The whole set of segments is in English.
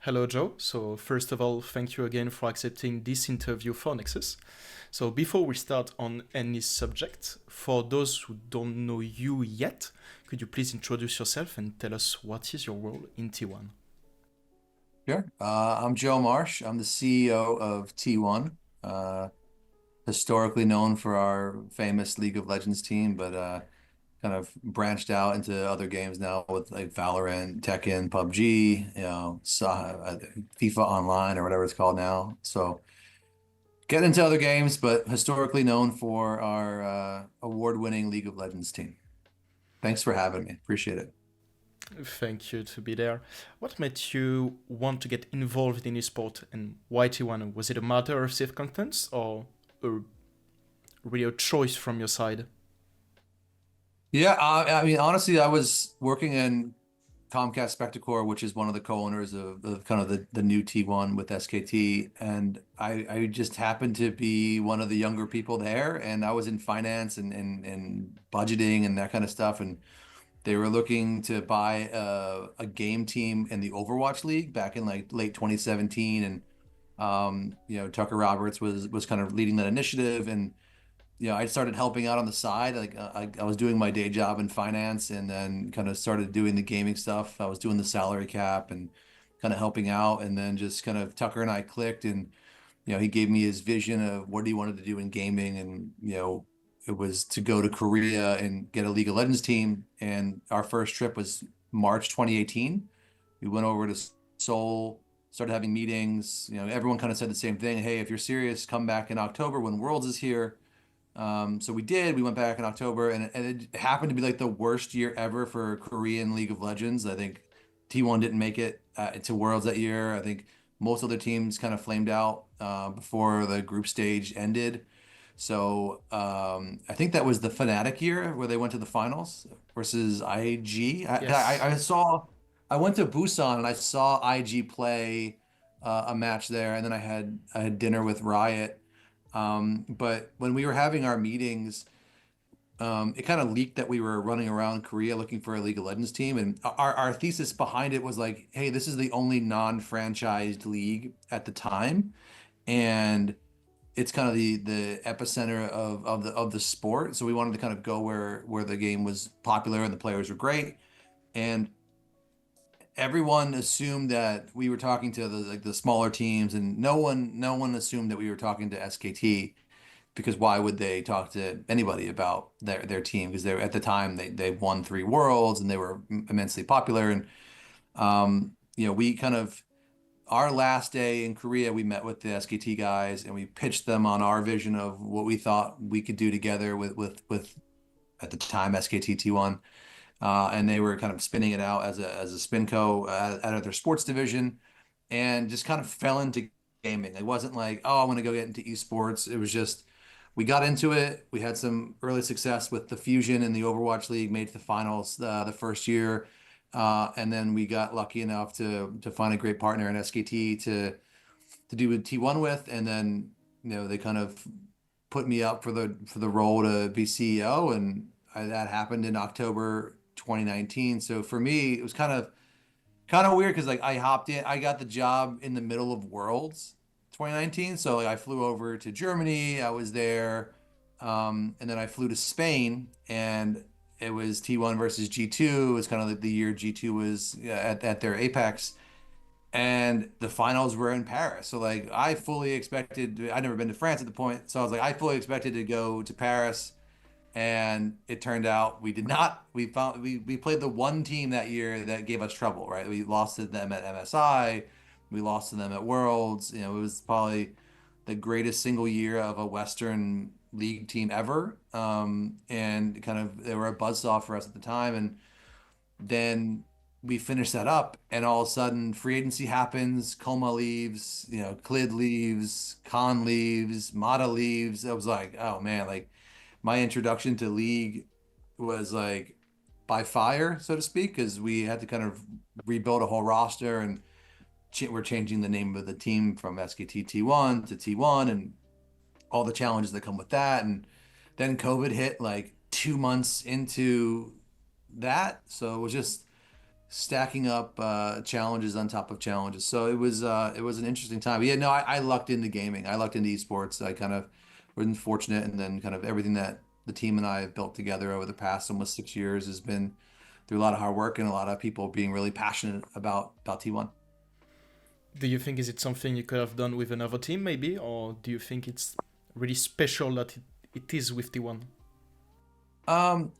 Hello, Joe. So, first of all, thank you again for accepting this interview for Nexus. So, before we start on any subject, for those who don't know you yet, could you please introduce yourself and tell us what is your role in T1? Sure. I'm Joe Marsh. I'm the CEO of T1, historically known for our famous League of Legends team, but kind of branched out into other games now with like Valorant, Tekken, PUBG, FIFA Online or whatever it's called now. So get into other games, but historically known for our award-winning League of Legends team. Thanks for having me. Appreciate it. Thank you to be there. What made you want to get involved in esport and why T1? Was it a matter of circumstance or a real choice from your side? Yeah, I mean, honestly, I was working in Comcast Spectacor, which is one of the co-owners of kind of the new T1 with SKT. And I just happened to be one of the younger people there. And I was in finance and budgeting and that kind of stuff. And they were looking to buy a game team in the Overwatch League back in like late 2017. And Tucker Roberts was kind of leading that initiative. And I started helping out on the side. Like I was doing my day job in finance and then kind of started doing the gaming stuff. I was doing the salary cap and kind of helping out. And then just kind of Tucker and I clicked and, he gave me his vision of what he wanted to do in gaming. And, it was to go to Korea and get a League of Legends team. And our first trip was March 2018. We went over to Seoul, started having meetings. Everyone kind of said the same thing. Hey, if you're serious, come back in October when Worlds is here. So we did. We went back in October, and it happened to be like the worst year ever for Korean League of Legends. I think T1 didn't make it to Worlds that year. I think most other teams kind of flamed out before the group stage ended. So I think that was the Fnatic year where they went to the finals versus IG. Yes. I went to Busan and I saw IG play a match there, and then I had dinner with Riot. But when we were having our meetings, it kind of leaked that we were running around Korea looking for a League of Legends team. And our thesis behind it was like, hey, this is the only non-franchised league at the time. And it's kind of the epicenter of the sport. So we wanted to kind of go where the game was popular and the players were great. And everyone assumed that we were talking to the smaller teams, and no one assumed that we were talking to SKT, because why would they talk to anybody about their team? Because they were, at the time, they won three worlds and they were immensely popular. And we kind of, our last day in Korea, we met with the SKT guys and we pitched them on our vision of what we thought we could do together with at the time SKT T1. And they were kind of spinning it out as a spinco out of their sports division, and just kind of fell into gaming. It wasn't like, oh, I want to go get into esports. It was just, we got into it. We had some early success with the Fusion in the Overwatch League, made it to the finals the first year, and then we got lucky enough to find a great partner in SKT to do with T1 with, and then they kind of put me up for the role to be CEO, and that happened in October 2019. So for me, it was kind of weird because like I hopped in, I got the job in the middle of Worlds 2019. So like I flew over to Germany, I was there, and then I flew to Spain, and it was T1 versus G2. It was kind of like the year G2 was at their apex, and the finals were in Paris. So like I fully expected, I'd never been to France at the point, so I was like I fully expected to go to Paris, and it turned out we did not. We played the one team that year that gave us trouble, right? We lost to them at MSI, we lost to them at Worlds. It was probably the greatest single year of a Western League team ever. And kind of they were a buzzsaw for us at the time. And then we finished that up, and all of a sudden free agency happens. Coma leaves, Clid leaves, Khan leaves, Mata leaves. I was like, oh man, like my introduction to League was like by fire, so to speak, because we had to kind of rebuild a whole roster, and we're changing the name of the team from SKT T1 to T1 and all the challenges that come with that. And then COVID hit like 2 months into that. So it was just stacking up challenges on top of challenges. So it was an interesting time. But yeah, no, I lucked into gaming. I lucked into esports. I kind of was fortunate, and then kind of everything that the team and I have built together over the past almost 6 years has been through a lot of hard work and a lot of people being really passionate about T1. Do you think is it something you could have done with another team maybe, or do you think it's really special that it is with T1? Well,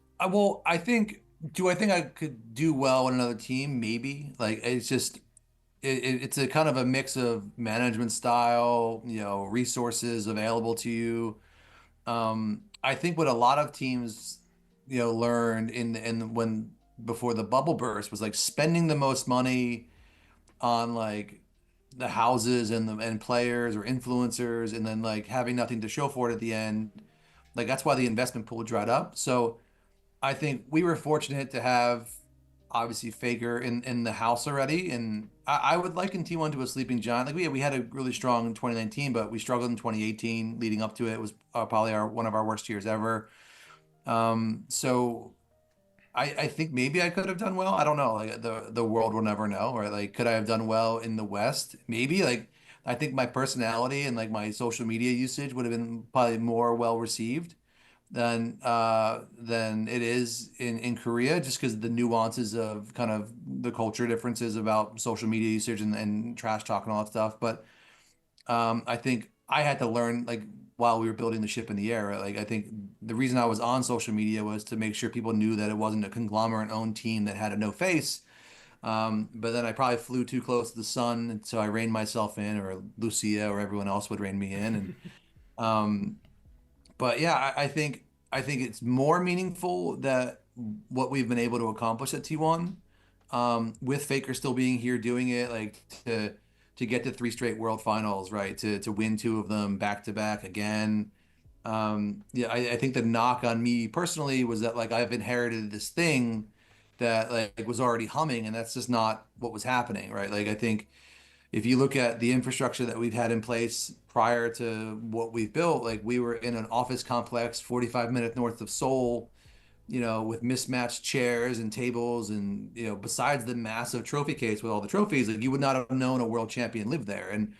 do I think I could do well in another team? Maybe. Like it's just it's a kind of a mix of management style, resources available to you. I think what a lot of teams, learned in when before the bubble burst was like spending the most money on like the houses and players or influencers, and then like having nothing to show for it at the end. Like that's why the investment pool dried up. So I think we were fortunate to have obviously Faker in the house already, and I would liken T1 to a sleeping giant. Like we had a really strong 2019, but we struggled in 2018 leading up to it. It was probably our one of our worst years ever. So I think maybe I could have done well. I don't know. Like the world will never know, right? Like could I have done well in the West? Maybe. Like I think my personality and like my social media usage would have been probably more well received than it is in Korea, just because the nuances of kind of the culture differences about social media usage and trash talk and all that stuff. But I think I had to learn like while we were building the ship in the air, right? Like I think the reason I was on social media was to make sure people knew that it wasn't a conglomerate owned team that had a no face. But then I probably flew too close to the sun, and so I reined myself in, or Lucia or everyone else would rein me in. And um, but yeah, I think it's more meaningful that what we've been able to accomplish at T1, with Faker still being here doing it, like to get to three straight World Finals, right? To win two of them back to back again. Yeah, I think the knock on me personally was that like I've inherited this thing that like was already humming, and that's just not what was happening, right? Like I think if you look at the infrastructure that we've had in place prior to what we've built, like we were in an office complex 45 minutes north of Seoul, with mismatched chairs and tables, and besides the massive trophy case with all the trophies, like you would not have known a world champion lived there. And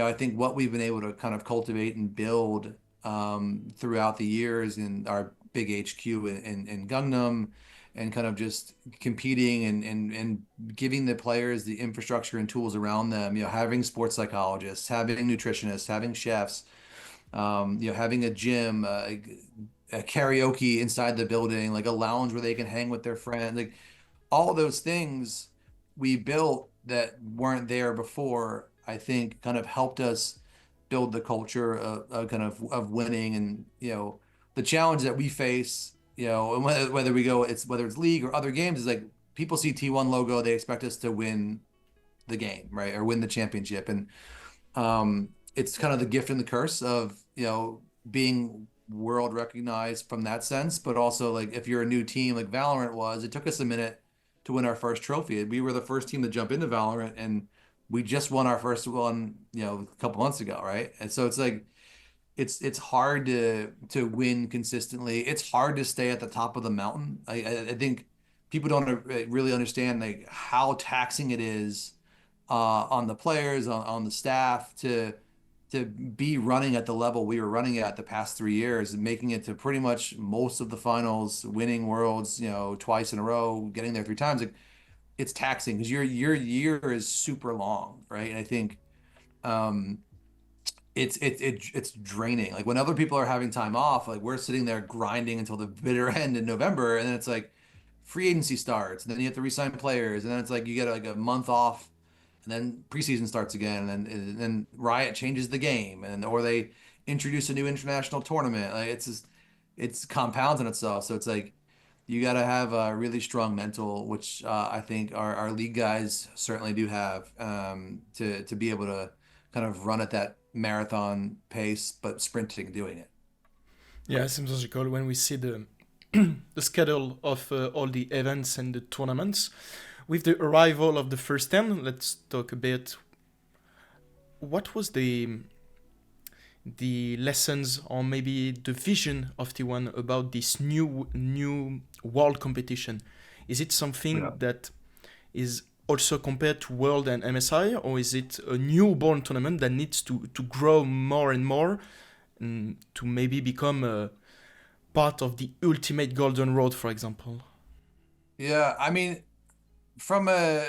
I think what we've been able to kind of cultivate and build throughout the years in our big HQ in Gangnam, and kind of just competing and giving the players the infrastructure and tools around them, having sports psychologists, having nutritionists, having chefs, having a gym, a karaoke inside the building, like a lounge where they can hang with their friends, like all those things we built that weren't there before, I think kind of helped us build the culture of kind of winning. And the challenge that we face, and whether we go, whether it's league or other games, is like people see T1 logo, they expect us to win the game, right, or win the championship. And it's kind of the gift and the curse of being world recognized from that sense. But also, like if you're a new team like Valorant was, it took us a minute to win our first trophy. We were the first team to jump into Valorant, and we just won our first one, a couple months ago, right? And so it's like it's hard to win consistently. It's hard to stay at the top of the mountain. I think people don't really understand like how taxing it is on the players, on the staff to be running at the level we were running at the past 3 years, and making it to pretty much most of the finals, winning worlds, twice in a row, getting there three times. Like it's taxing because your year is super long, right? And I think um, it's draining. Like when other people are having time off, like we're sitting there grinding until the bitter end in November, and then it's like free agency starts, and then you have to re-sign players, and then it's like you get like a month off, and then preseason starts again, and then Riot changes the game, and or they introduce a new international tournament. Like it's just it's compounds on itself. So it's like you got to have a really strong mental, which I think our league guys certainly do have, to be able to kind of run at that marathon pace, but sprinting doing it. Yeah, it seems logical when we see the the schedule of all the events and the tournaments. With the arrival of the first 10, let's talk a bit. What was the lessons or maybe the vision of T1 about this new world competition? Is it Yeah. something that is also compared to World and MSI, or is it a newborn tournament that needs to grow more and more to maybe become a part of the ultimate Golden Road, for example? Yeah, I mean, from a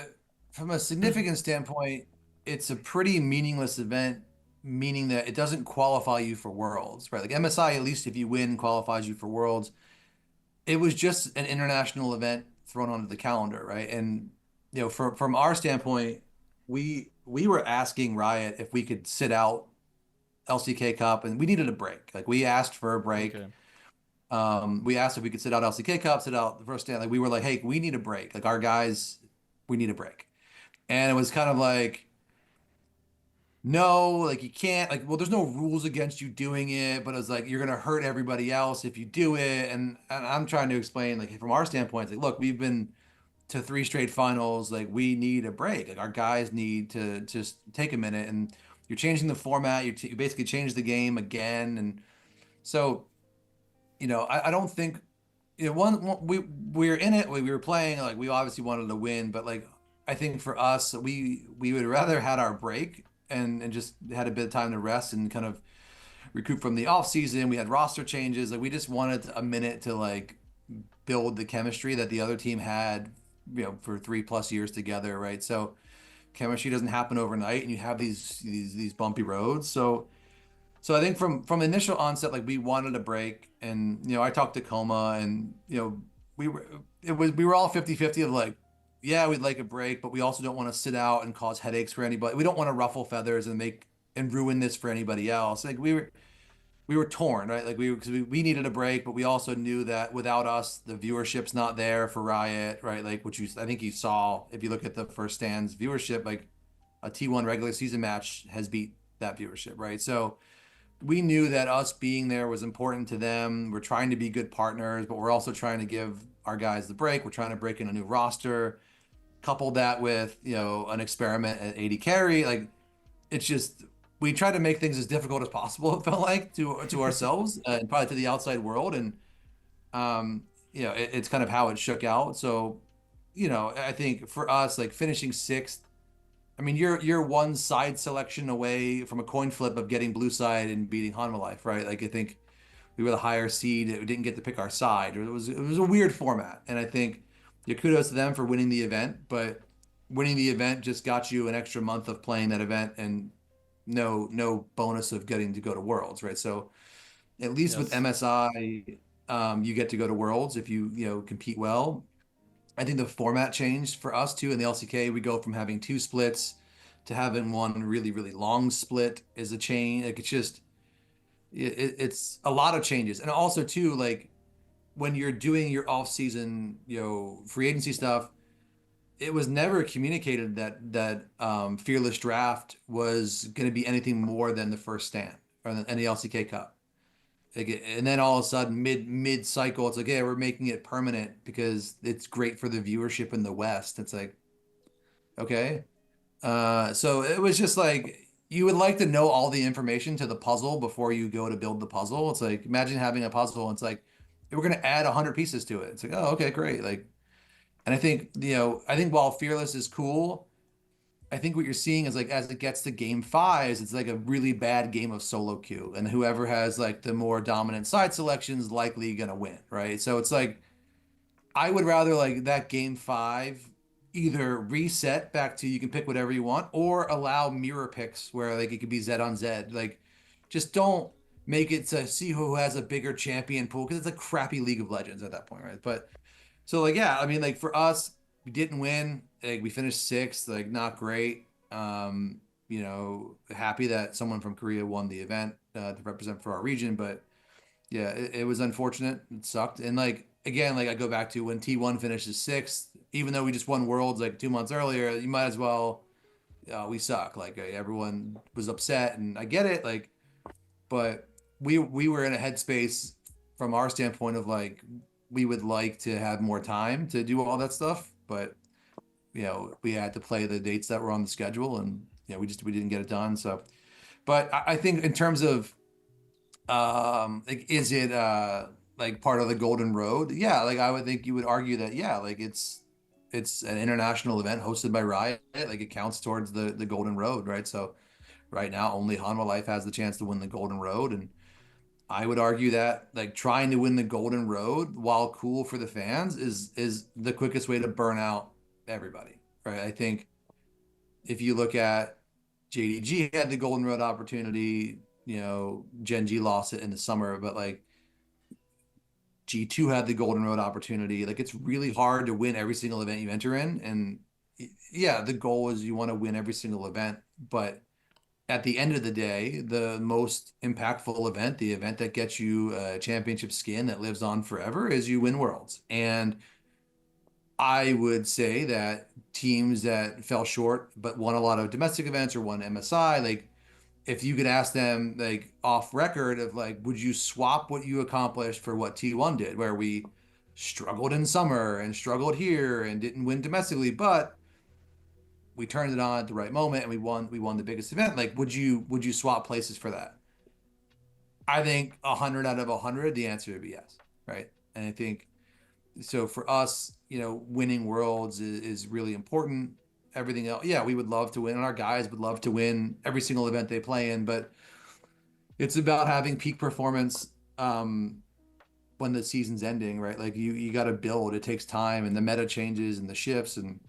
from a significant standpoint, it's a pretty meaningless event, meaning that it doesn't qualify you for Worlds, right? Like MSI, at least if you win, qualifies you for Worlds. It was just an international event thrown onto the calendar, right? And from our standpoint, we were asking Riot if we could sit out LCK Cup, and we needed a break. Like we asked for a break. Okay. We asked if we could sit out LCK Cup, sit out the first stand. Like we were like, hey, we need a break. Like our guys, we need a break. And it was kind of like, no, like you can't, like, well, there's no rules against you doing it, but it's like you're gonna hurt everybody else if you do it. And I'm trying to explain, like, from our standpoint, like, look, we've been to three straight finals, like we need a break. Like our guys need to just take a minute, and you're changing the format, you basically changed the game again. And so, I don't think we were in it, we were playing, like we obviously wanted to win, but like I think for us, we would rather had our break and just had a bit of time to rest and kind of recoup from the off season. We had roster changes, like we just wanted a minute to like build the chemistry that the other team had, for 3+ years together, right? So chemistry doesn't happen overnight, and you have these bumpy roads. So I think from initial onset, like we wanted a break, and I talked to Coma, and we were all 50-50 of like, yeah, we'd like a break, but we also don't want to sit out and cause headaches for anybody. We don't want to ruffle feathers and make and ruin this for anybody else. Like we were torn, right? Like because we needed a break, but we also knew that without us, the viewership's not there for Riot, right? Like I think you saw if you look at the first stands viewership, like a T1 regular season match has beat that viewership, right? So we knew that us being there was important to them. We're trying to be good partners, but we're also trying to give our guys the break. We're trying to break in a new roster. Couple that with, an experiment at AD carry. Like it's just we tried to make things as difficult as possible, it felt like, to ourselves and probably to the outside world. And it's kind of how it shook out. So, I think for us, like finishing sixth, I mean, you're one side selection away from a coin flip of getting blue side and beating Hanwha Life, right? Like I think we were the higher seed. We didn't get to pick our side. It was a weird format, and I think kudos to them for winning the event. But winning the event just got you an extra month of playing that event, and no bonus of getting to go to Worlds, right? So at least with Yes. MSI, you get to go to Worlds if you compete well. I think the format changed for us too in the LCK. We go from having two splits to having one really, really long split as a chain. Like it's a lot of changes. And also too, like when you're doing your off season, free agency stuff, it was never communicated that Fearless Draft was going to be anything more than the first stand or the LCK Cup. Like, and then all of a sudden, mid cycle, it's like, yeah, we're making it permanent because it's great for the viewership in the West. It's like, okay. So it was just like you would like to know all the information to the puzzle before you go to build the puzzle. It's like imagine having a puzzle. And it's like we're gonna add 100 pieces to it. It's like, oh, okay, great. Like, and I think while Fearless is cool, I think what you're seeing is like as it gets to game fives, it's like a really bad game of solo queue, and whoever has like the more dominant side selection is likely gonna win, right? So it's like I would rather like that game five either reset back to you can pick whatever you want or allow mirror picks where like it could be Z on Z. Like just don't make it to see who has a bigger champion pool because it's a crappy League of Legends at that point, right? But so like yeah, I mean like for us, we didn't win. Like we finished sixth, like not great. Happy that someone from Korea won the event to represent for our region, but yeah, it was unfortunate. It sucked. And like again, like I go back to when T1 finishes sixth, even though we just won Worlds like 2 months earlier, you might as well we suck. Like everyone was upset and I get it, like, but we were in a headspace from our standpoint of like we would like to have more time to do all that stuff, but we had to play the dates that were on the schedule and we didn't get it done. So, but I think in terms of like is it like part of the golden road? Yeah, like I would think you would argue that yeah, like it's it's an international event hosted by Riot. Like it counts towards the Golden Road, right? So right now, only Hanwha Life has the chance to win the Golden Road, and I would argue that like trying to win the Golden Road while cool for the fans is the quickest way to burn out everybody, right? I think if you look at JDG had the Golden Road opportunity, Gen G lost it in the summer, but like G2 had the Golden Road opportunity. Like it's really hard to win every single event you enter in. And yeah, the goal is you want to win every single event, but at the end of the day, the most impactful event, the event that gets you a championship skin that lives on forever, is you win Worlds. And I would say that teams that fell short but won a lot of domestic events or won MSI, like if you could ask them like off record of like, would you swap what you accomplished for what T1 did, where we struggled in summer and struggled here and didn't win domestically, but we turned it on at the right moment and we won the biggest event. Like, would you swap places for that? I think 100 out of 100, the answer would be yes, right? And I think so for us, winning worlds is really important. Everything else, yeah, we would love to win, and our guys would love to win every single event they play in, but it's about having peak performance when the season's ending, right? Like you got to build. It takes time, and the meta changes and the shifts, and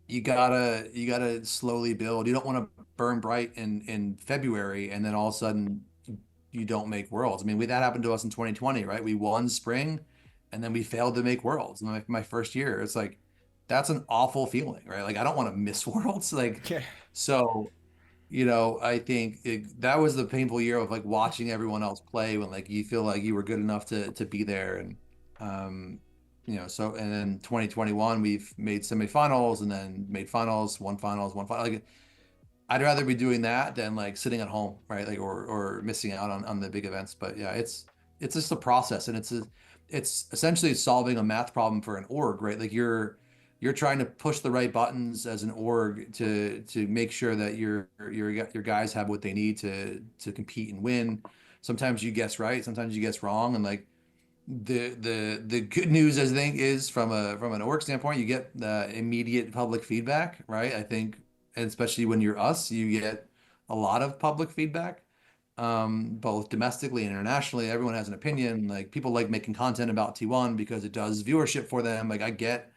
you gotta slowly build. You don't want to burn bright in February and then all of a sudden you don't make worlds. I mean, that happened to us in 2020, right? We won spring and then we failed to make worlds in my first year. It's like that's an awful feeling, right? Like I don't want to miss worlds. Like Yeah. so, I think that was the painful year of like watching everyone else play when like you feel like you were good enough to be there. And um so and then 2021 we've made semifinals and then made finals, one final. Like I'd rather be doing that than like sitting at home, right? Like or missing out on the big events. But yeah, it's just a process, and it's essentially solving a math problem for an org, right? Like you're trying to push the right buttons as an org to make sure that your guys have what they need to compete and win. Sometimes you guess right, sometimes you guess wrong, and like the good news I think is from an org standpoint, you get the immediate public feedback, right? I think, and especially when you're us, you get a lot of public feedback, both domestically and internationally. Everyone has an opinion. Like people like making content about T1 because it does viewership for them. Like I get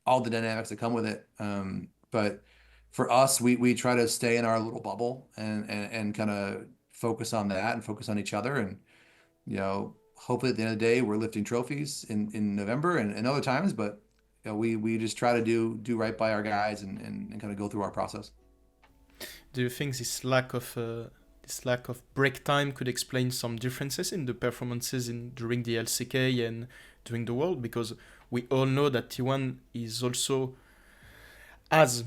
all the dynamics that come with it. But for us, we try to stay in our little bubble and kind of focus on that and focus on each other. And hopefully at the end of the day, we're lifting trophies in November and other times, but we just try to do right by our guys and kind of go through our process. Do you think this lack of break time could explain some differences in the performances during the LCK and during the World? Because we all know that T1 is also has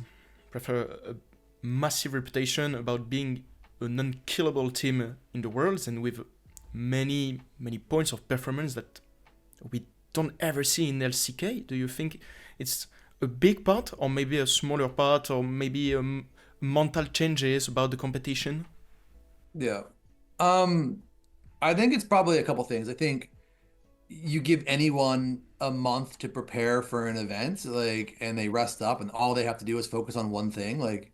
prefer a massive reputation about being an unkillable team in the Worlds, and with many many points of performance that we don't ever see in LCK. Do you think it's a big part, or maybe a smaller part, or maybe mental changes about the competition? Yeah. Um, I think it's probably a couple things. I think you give anyone a month to prepare for an event, like, and they rest up and all they have to do is focus on one thing, like,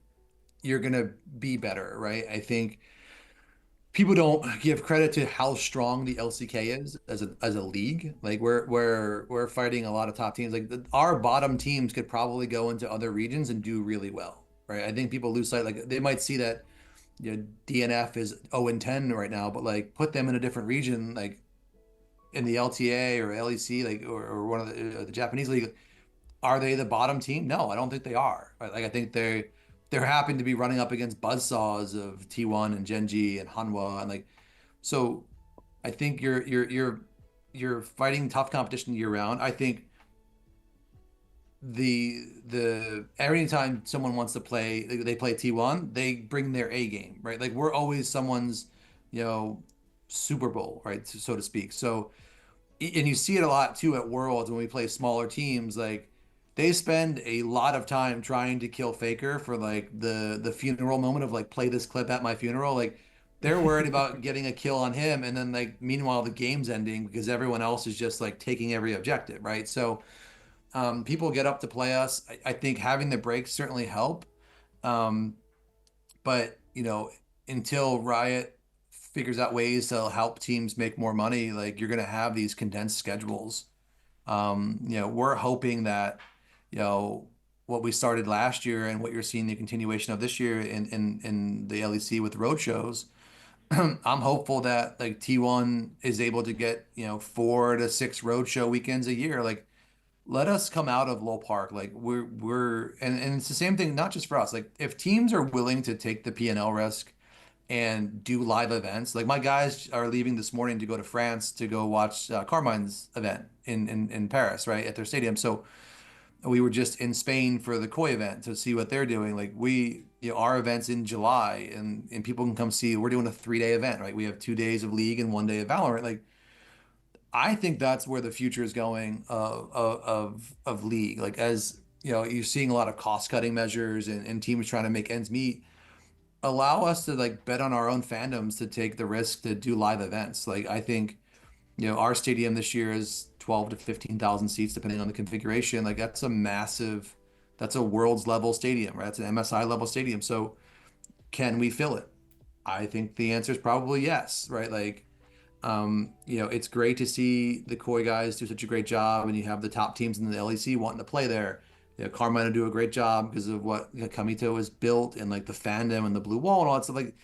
you're gonna be better, right? I think people don't give credit to how strong the LCK is as a league. Like we're fighting a lot of top teams. Like our bottom teams could probably go into other regions and do really well, right? I think people lose sight. Like they might see that DNF is 0-10 right now, but like put them in a different region, like in the LTA or LEC, like or one of the Japanese league. Are they the bottom team? No, I don't think they are. Right? Like I think they're happy to be running up against buzzsaws of T1 and Gen.G and Hanwha and like so I think you're fighting tough competition year round. I think the every time someone wants to play they play T1, they bring their A game, right? Like we're always someone's, you know, Super Bowl, right? So to speak. So and you see it a lot too at Worlds when we play smaller teams, like they spend a lot of time trying to kill Faker for like the funeral moment of like play this clip at my funeral. Like they're worried about getting a kill on him, and then like meanwhile the game's ending because everyone else is just like taking every objective, right? So People get up to play us. I think having the breaks certainly help. Um, but until Riot figures out ways to help teams make more money, like you're gonna have these condensed schedules. We're hoping that, you know, what we started last year and what you're seeing the continuation of this year in the LEC with road shows. I'm hopeful that like T1 is able to get, 4 to 6 road show weekends a year. Like let us come out of Lowell Park. Like and it's the same thing, not just for us. Like if teams are willing to take the P&L risk and do live events, like my guys are leaving this morning to go to France to go watch Carmine's event in Paris, right, at their stadium. So we were just in Spain for the Koi event to see what they're doing. Like our events in July, and people can come see. We're doing a 3-day event, right? We have 2 days of League and 1 day of Valorant. Like I think that's where the future is going of League. Like as you're seeing a lot of cost cutting measures and teams trying to make ends meet. Allow us to like bet on our own fandoms to take the risk to do live events. Like I think our stadium this year is 12 to 15,000 seats, depending on the configuration. Like that's a world's level stadium, right? That's an MSI level stadium. So can we fill it? I think the answer is probably yes, right? Like, it's great to see the Koi guys do such a great job, and you have the top teams in the LEC wanting to play there. Carmine will do a great job because of what Kamito has built and like the fandom and the blue wall and all that stuff. Like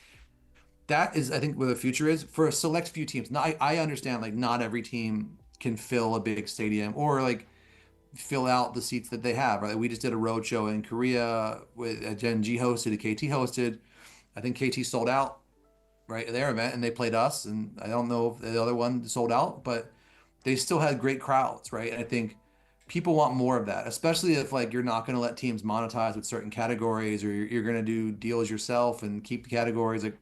that is, I think, where the future is for a select few teams. Now, I understand like not every team can fill a big stadium or like fill out the seats that they have, right? We just did a road show in Korea with Gen G hosted, a KT hosted. I think KT sold out, right, their event, and they played us. And I don't know if the other one sold out, but they still had great crowds, right? And I think people want more of that, especially if like you're not going to let teams monetize with certain categories, or you're going to do deals yourself and keep the categories. Like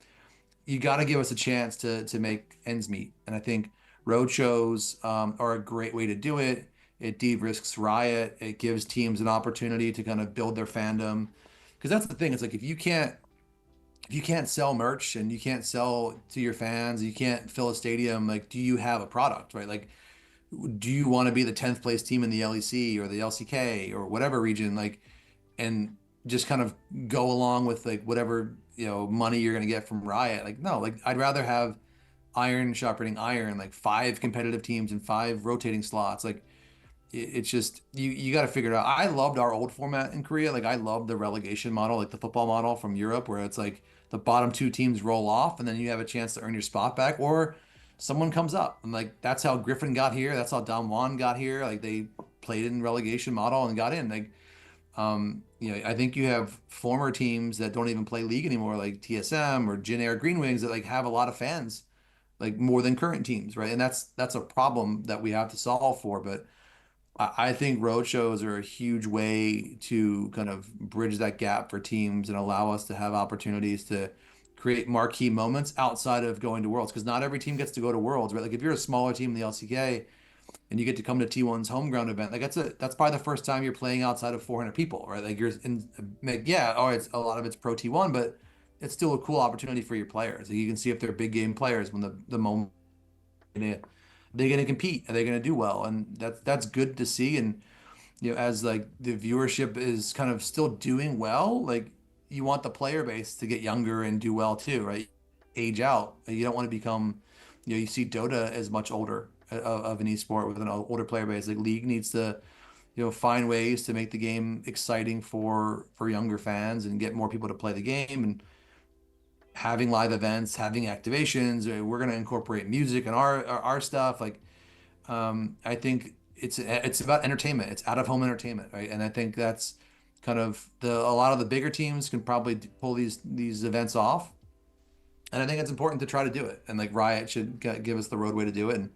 you got to give us a chance to make ends meet. And I think road shows are a great way to do it. It de-risks Riot. It gives teams an opportunity to kind of build their fandom. Because that's the thing. It's like if you can't sell merch and you can't sell to your fans, you can't fill a stadium, like do you have a product, right? Like do you want to be the 10th place team in the LEC or the LCK or whatever region, like, and just kind of go along with like whatever, money you're going to get from Riot? Like, no, like I'd rather have iron sharpening iron, like 5 competitive teams and 5 rotating slots. Like it's just, you got to figure it out. I loved our old format in Korea. Like I loved the relegation model, like the football model from Europe, where it's like the bottom 2 teams roll off and then you have a chance to earn your spot back, or someone comes up. And like that's how Griffin got here. That's how Damwon got here. Like they played in relegation model and got in. Like I think you have former teams that don't even play league anymore, like TSM or Jin Air Green Wings, that like have a lot of fans, like more than current teams, right? And that's a problem that we have to solve for. But I think road shows are a huge way to kind of bridge that gap for teams and allow us to have opportunities to create marquee moments outside of going to Worlds. Because not every team gets to go to Worlds, right? Like if you're a smaller team in the LCK and you get to come to T1's home ground event, like that's probably the first time you're playing outside of 400 people, right? Like you're in, like, yeah, or it's a lot of it's pro T1, but it's still a cool opportunity for your players. Like you can see if they're big game players when the moment they're going to compete, are they going to do well, and that's good to see. And as like the viewership is kind of still doing well, like you want the player base to get younger and do well too, right? Age out. You don't want to become, you see Dota as much older of an esport with an older player base. Like League needs to, find ways to make the game exciting for younger fans and get more people to play the game, and having live events, having activations. We're going to incorporate music and our stuff. Like, I think it's about entertainment. It's out of home entertainment, right? And I think that's kind of a lot of the bigger teams can probably pull these events off. And I think it's important to try to do it. And like Riot should give us the roadway to do it. And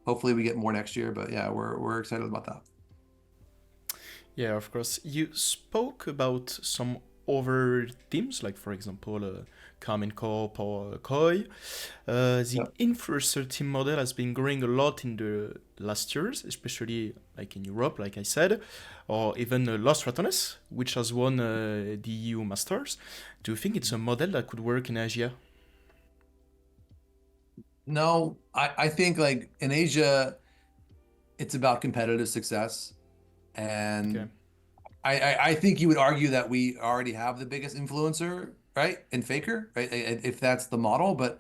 hopefully we get more next year. But yeah, we're excited about that. Yeah, of course. You spoke about some other teams, like for example, Carmine Corp or Koi. The Yeah. influencer team model has been growing a lot in the last years, especially like in Europe, like I said, or even Lost Ratones, which has won the EU Masters. Do you think it's a model that could work in Asia? No, I think like in Asia, it's about competitive success. And Okay. I think you would argue that we already have the biggest influencer, right? In Faker, right? If that's the model. But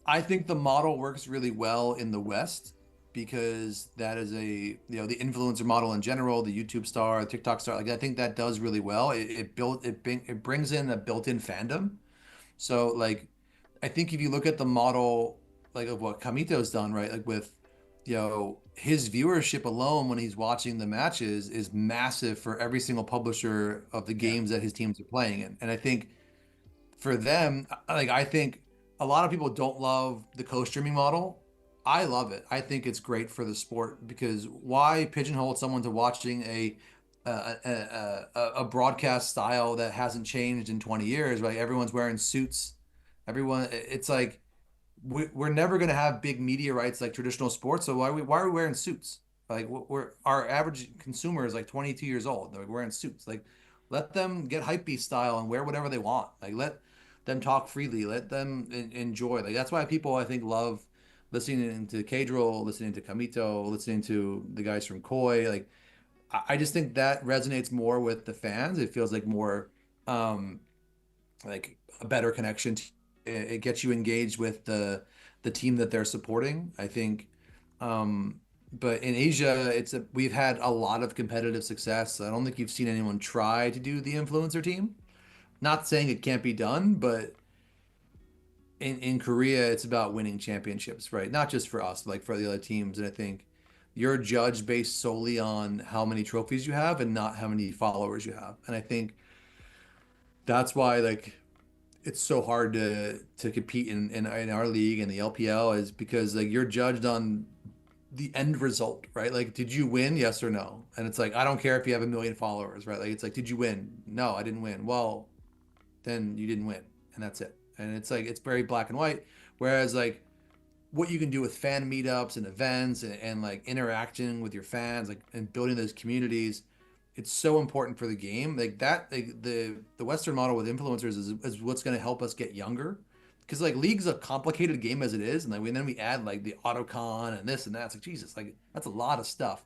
I think the model works really well in the West because that is the influencer model in general, the YouTube star, the TikTok star, like I think that does really well. It brings in a built-in fandom. So like I think if you look at the model like of what Kamito's done, right? Like with his viewership alone when he's watching the matches is massive for every single publisher of the Yeah. games that his teams are playing in. And I think for them, like I think a lot of people don't love the co-streaming model. I love it. I think it's great for the sport because why pigeonhole someone to watching a broadcast style that hasn't changed in 20 years, right? Everyone's wearing suits. It's like we're never going to have big media rights like traditional sports. So why are we wearing suits? Like our average consumer is like 22 years old. They're wearing suits. Like let them get hypebeast style and wear whatever they want. Like let them talk freely. Let them enjoy. Like that's why people I think love listening to Cadril, listening to Kamito, listening to the guys from Koi. Like I just think that resonates more with the fans. It feels like more um like a better connection. It gets you engaged with the team that they're supporting. I think, but in Asia, we've had a lot of competitive success. I don't think you've seen anyone try to do the influencer team. Not saying it can't be done, but in Korea, it's about winning championships, right? Not just for us, like for the other teams. And I think you're judged based solely on how many trophies you have and not how many followers you have. And I think that's why like it's so hard to compete in our league and the LPL is because like you're judged on the end result, right? Like, did you win? Yes or no? And it's like, I don't care if you have a million followers, right? Like, it's like, did you win? No, I didn't win. Well, then you didn't win, and that's it. And it's like it's very black and white. Whereas like what you can do with fan meetups and events and like interacting with your fans, like and building those communities, it's so important for the game. Like that, like the Western model with influencers is what's going to help us get younger. Because like League's a complicated game as it is, and then we add like the autocon and this and that. It's like Jesus, like that's a lot of stuff.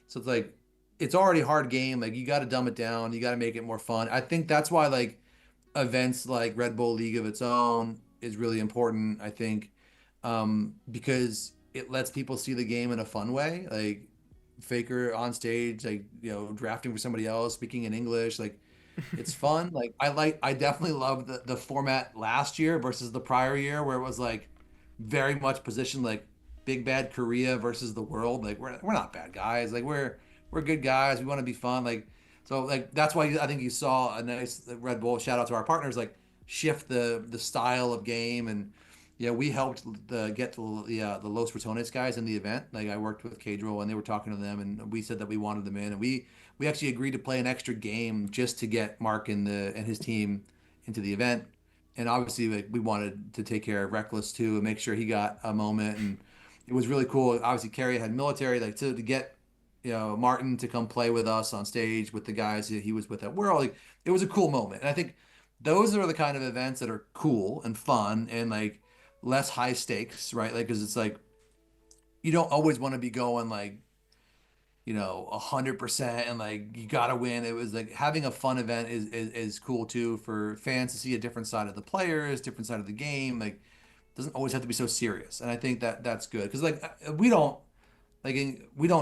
So it's like it's already a hard game. Like you got to dumb it down. You got to make it more fun. I think that's why like events like Red Bull League of its own is really important, I think, because it lets people see the game in a fun way. Like Faker on stage, like, drafting for somebody else, speaking in English, like it's fun. Like I definitely love the format last year versus the prior year where it was like very much positioned like big bad Korea versus the world. Like we're not bad guys. Like we're good guys. We want to be fun. Like so like that's why I think you saw a nice Red Bull shout out to our partners like shift the style of game and yeah, we helped get the Los Ratones guys in the event. Like I worked with Cadro and they were talking to them and we said that we wanted them in and we actually agreed to play an extra game just to get Mark and his team into the event. And obviously like we wanted to take care of Reckless too and make sure he got a moment and it was really cool. Obviously Kerry had military like to get Martin to come play with us on stage with the guys that he was with at World. Like, it was a cool moment. And I think those are the kind of events that are cool and fun and like less high stakes, right? Like, because it's like you don't always want to be going like 100% and like you gotta win. It was like having a fun event is cool too for fans to see a different side of the players, different side of the game. Like, it doesn't always have to be so serious, and I think that that's good because like we don't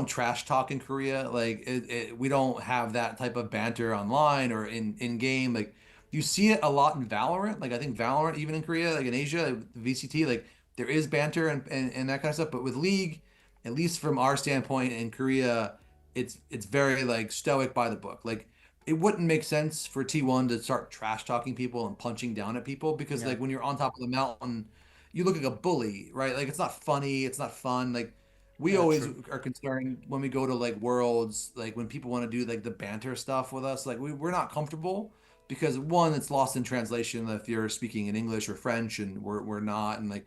trash talk in Korea. Like we don't have that type of banter online or in game. Like you see it a lot in Valorant. Like I think Valorant, even in Korea, like in Asia, like, VCT, like there is banter and that kind of stuff. But with League, at least from our standpoint in Korea, it's very like stoic by the book. Like it wouldn't make sense for T1 to start trash talking people and punching down at people because Yeah. like when you're on top of the mountain, you look like a bully, right? Like it's not funny, it's not fun. Like we Yeah. always True. are concerned when we go to like worlds, like when people want to do like the banter stuff with us, like we're not comfortable because one, it's lost in translation if you're speaking in English or French and we're not. And like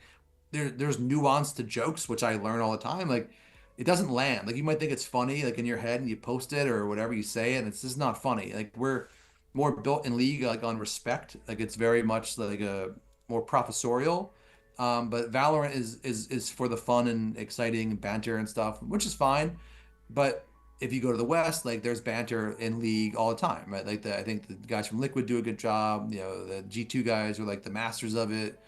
there's nuance to jokes, which I learn all the time. Like it doesn't land. Like you might think it's funny, like in your head and you post it or whatever you say, and it's just not funny. Like we're more built in League like on respect. Like it's very much like a more professorial. But Valorant is for the fun and exciting banter and stuff, which is fine. But if you go to the West, like there's banter in league all the time, right? Like I think the guys from Liquid do a good job. You know, the G2 guys are like the masters of it.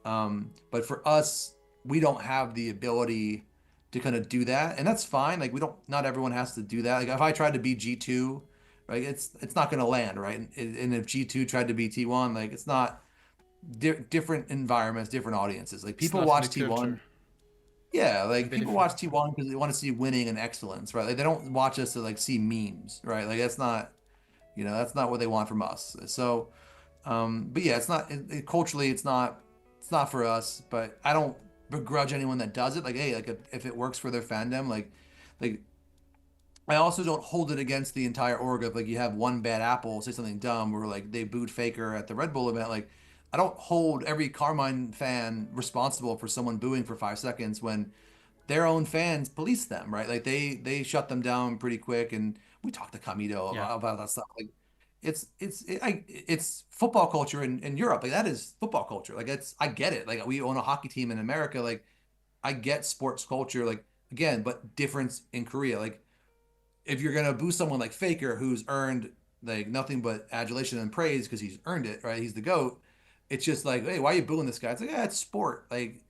But for us, we don't have the ability to kind of do that, and that's fine. Like we don't, not everyone has to do that. Like if I tried to be G2, right, it's not going to land, right? And if G2 tried to be T1, like it's not different environments, different audiences. Like It's people not in the watch culture. T1, yeah, And like people benefit. watch T1 because they want to see winning and excellence, right? Like they don't watch us to like see memes, right? Like that's not, that's not what they want from us. So, but yeah, it's not culturally, it's not for us. But I don't begrudge anyone that does it. Like, hey, like if it works for their fandom, like I also don't hold it against the entire org of like you have one bad apple say something dumb or like they booed Faker at the Red Bull event. Like I don't hold every Carmine fan responsible for someone booing for 5 seconds when their own fans police them, right? Like they shut them down pretty quick. And we talked to Camito Yeah. about that stuff. Like it's football culture in Europe. Like that is football culture. Like it's I get it. Like we own a hockey team in America. Like I get sports culture. Like again, but difference in Korea. Like if you're gonna boo someone like Faker, who's earned like nothing but adulation and praise because he's earned it, right? He's the GOAT. It's just like, hey, why are you booing this guy? It's like, yeah, it's sport. Like,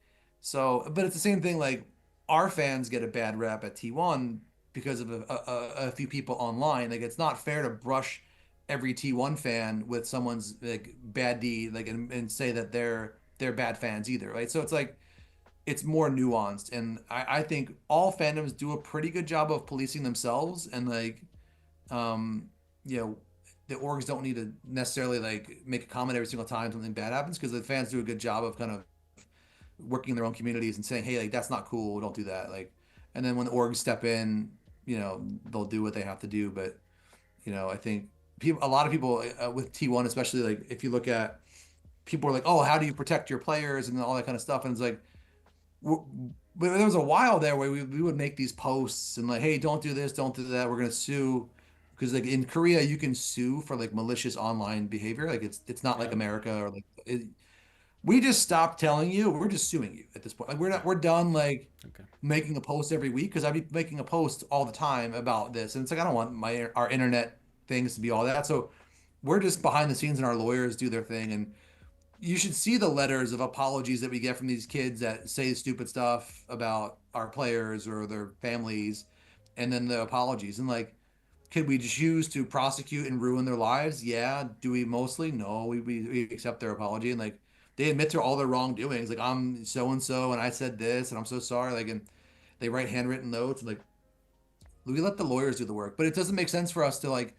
so, but it's the same thing. Like, our fans get a bad rap at T1 because of a few people online. Like, it's not fair to brush every T1 fan with someone's like bad deed, like, and say that they're bad fans either, right? So it's like it's more nuanced, and I think all fandoms do a pretty good job of policing themselves, and like um you know the orgs don't need to necessarily like make a comment every single time something bad happens because the fans do a good job of kind of working in their own communities and saying, hey, like that's not cool, don't do that, like, and then when the orgs step in, they'll do what they have to do. But I think a lot of people with T1 especially, like if you look at, people are like, oh, how do you protect your players and all that kind of stuff, and it's like but there was a while there where we would make these posts and like, hey, don't do this, don't do that, we're gonna sue. Because like in Korea, you can sue for like malicious online behavior. Like it's not like Yeah. America or like we just stopped telling you. We're just suing you at this point. Like we're Yeah. not we're done like Okay. making a post every week because I'd be making a post all the time about this, and it's like I don't want our internet things to be all that. So we're just behind the scenes and our lawyers do their thing. And you should see the letters of apologies that we get from these kids that say stupid stuff about our players or their families, and then the apologies. And like, could we choose to prosecute and ruin their lives? Yeah. Do we mostly? No. We accept their apology, and like they admit to all their wrongdoings. Like I'm so and so, and I said this, and I'm so sorry. Like, and they write handwritten notes, and like we let the lawyers do the work. But it doesn't make sense for us to like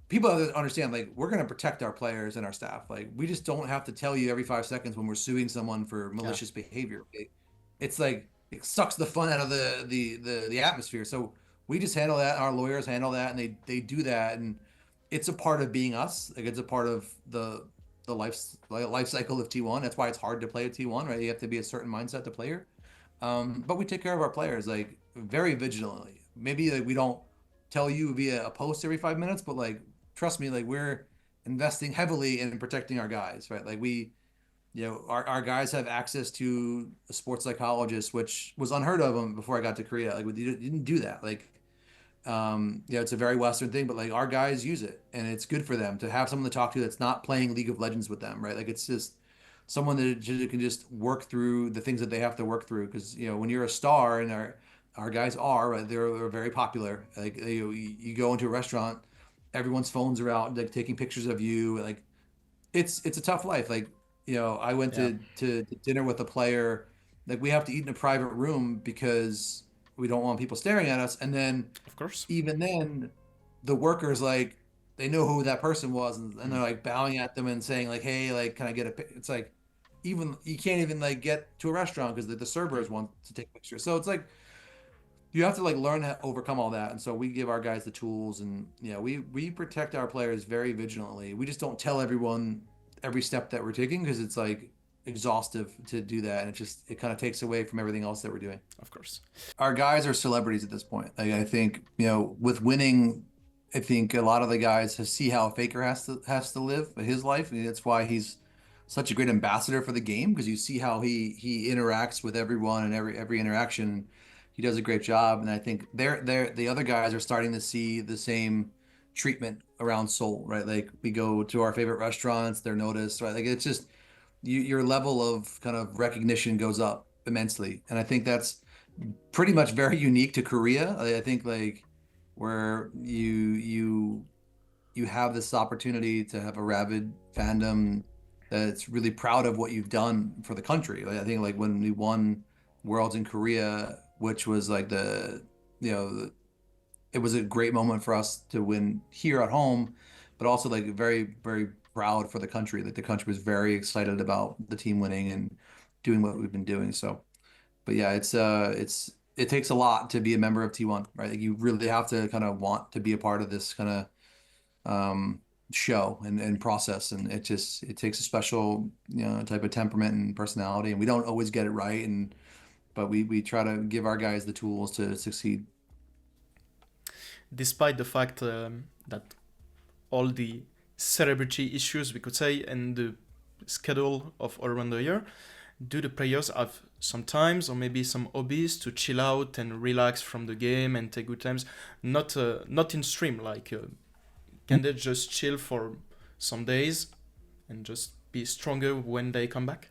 people have to understand, like we're going to protect our players and our staff. Like we just don't have to tell you every 5 seconds when we're suing someone for Yeah. malicious behavior. It's like it sucks the fun out of the atmosphere. So we just handle that, our lawyers handle that, and they do that. And it's a part of being us. Like it's a part of the life cycle of T1. That's why it's hard to play at T1, right? You have to be a certain mindset to play here. But we take care of our players like very vigilantly. Maybe like we don't tell you via a post every 5 minutes, but like trust me, like we're investing heavily in protecting our guys, right? Like our guys have access to a sports psychologist, which was unheard of them before I got to Korea. Like we didn't do that. Like it's a very Western thing, but like our guys use it, and it's good for them to have someone to talk to that's not playing League of Legends with them, right? Like it's just someone that can just work through the things that they have to work through. Because when you're a star, and our guys are, right, they're very popular. Like you go into a restaurant, everyone's phones are out, like taking pictures of you. Like it's a tough life. Like I went Yeah. to dinner with a player. Like we have to eat in a private room because we don't want people staring at us. And then Of course. even then, the workers like they know who that person was, and Mm. they're like bowing at them and saying like, "Hey, like, can I get a?" It's like even you can't even like get to a restaurant because the Yeah. servers want to take pictures. So it's like you have to like learn how to overcome all that. And so we give our guys the tools, and we protect our players very vigilantly. We just don't tell everyone every step that we're taking because it's like exhaustive to do that, and it kind of takes away from everything else that we're doing. Of course. Our guys are celebrities at this point. Like I think, with winning, I think a lot of the guys see how Faker has to live his life, and that's why he's such a great ambassador for the game because you see how he interacts with everyone and every interaction. he does a great job, and I think the other guys are starting to see the same treatment around Seoul, right? Like we go to our favorite restaurants, they're noticed, right? Like it's just your level of kind of recognition goes up immensely, and I think that's pretty much very unique to Korea. I think like where you have this opportunity to have a rabid fandom that's really proud of what you've done for the country. Like, I think like when we won Worlds in Korea, which was like you know, it was a great moment for us to win here at home, but also like very, very proud for the country. Like the country was very excited about the team winning and doing what we've been doing. So, but yeah, it takes a lot to be a member of T1, right? Like you really have to kind of want to be a part of this kind of um, show and process. And it takes a special, type of temperament and personality. And we don't always get it right. But we try to give our guys the tools to succeed. Despite the fact that all the celebrity issues, we could say, and the schedule of all around the year, do the players have some times or maybe some hobbies to chill out and relax from the game and take good times? Not in stream, like can they just chill for some days and just be stronger when they come back?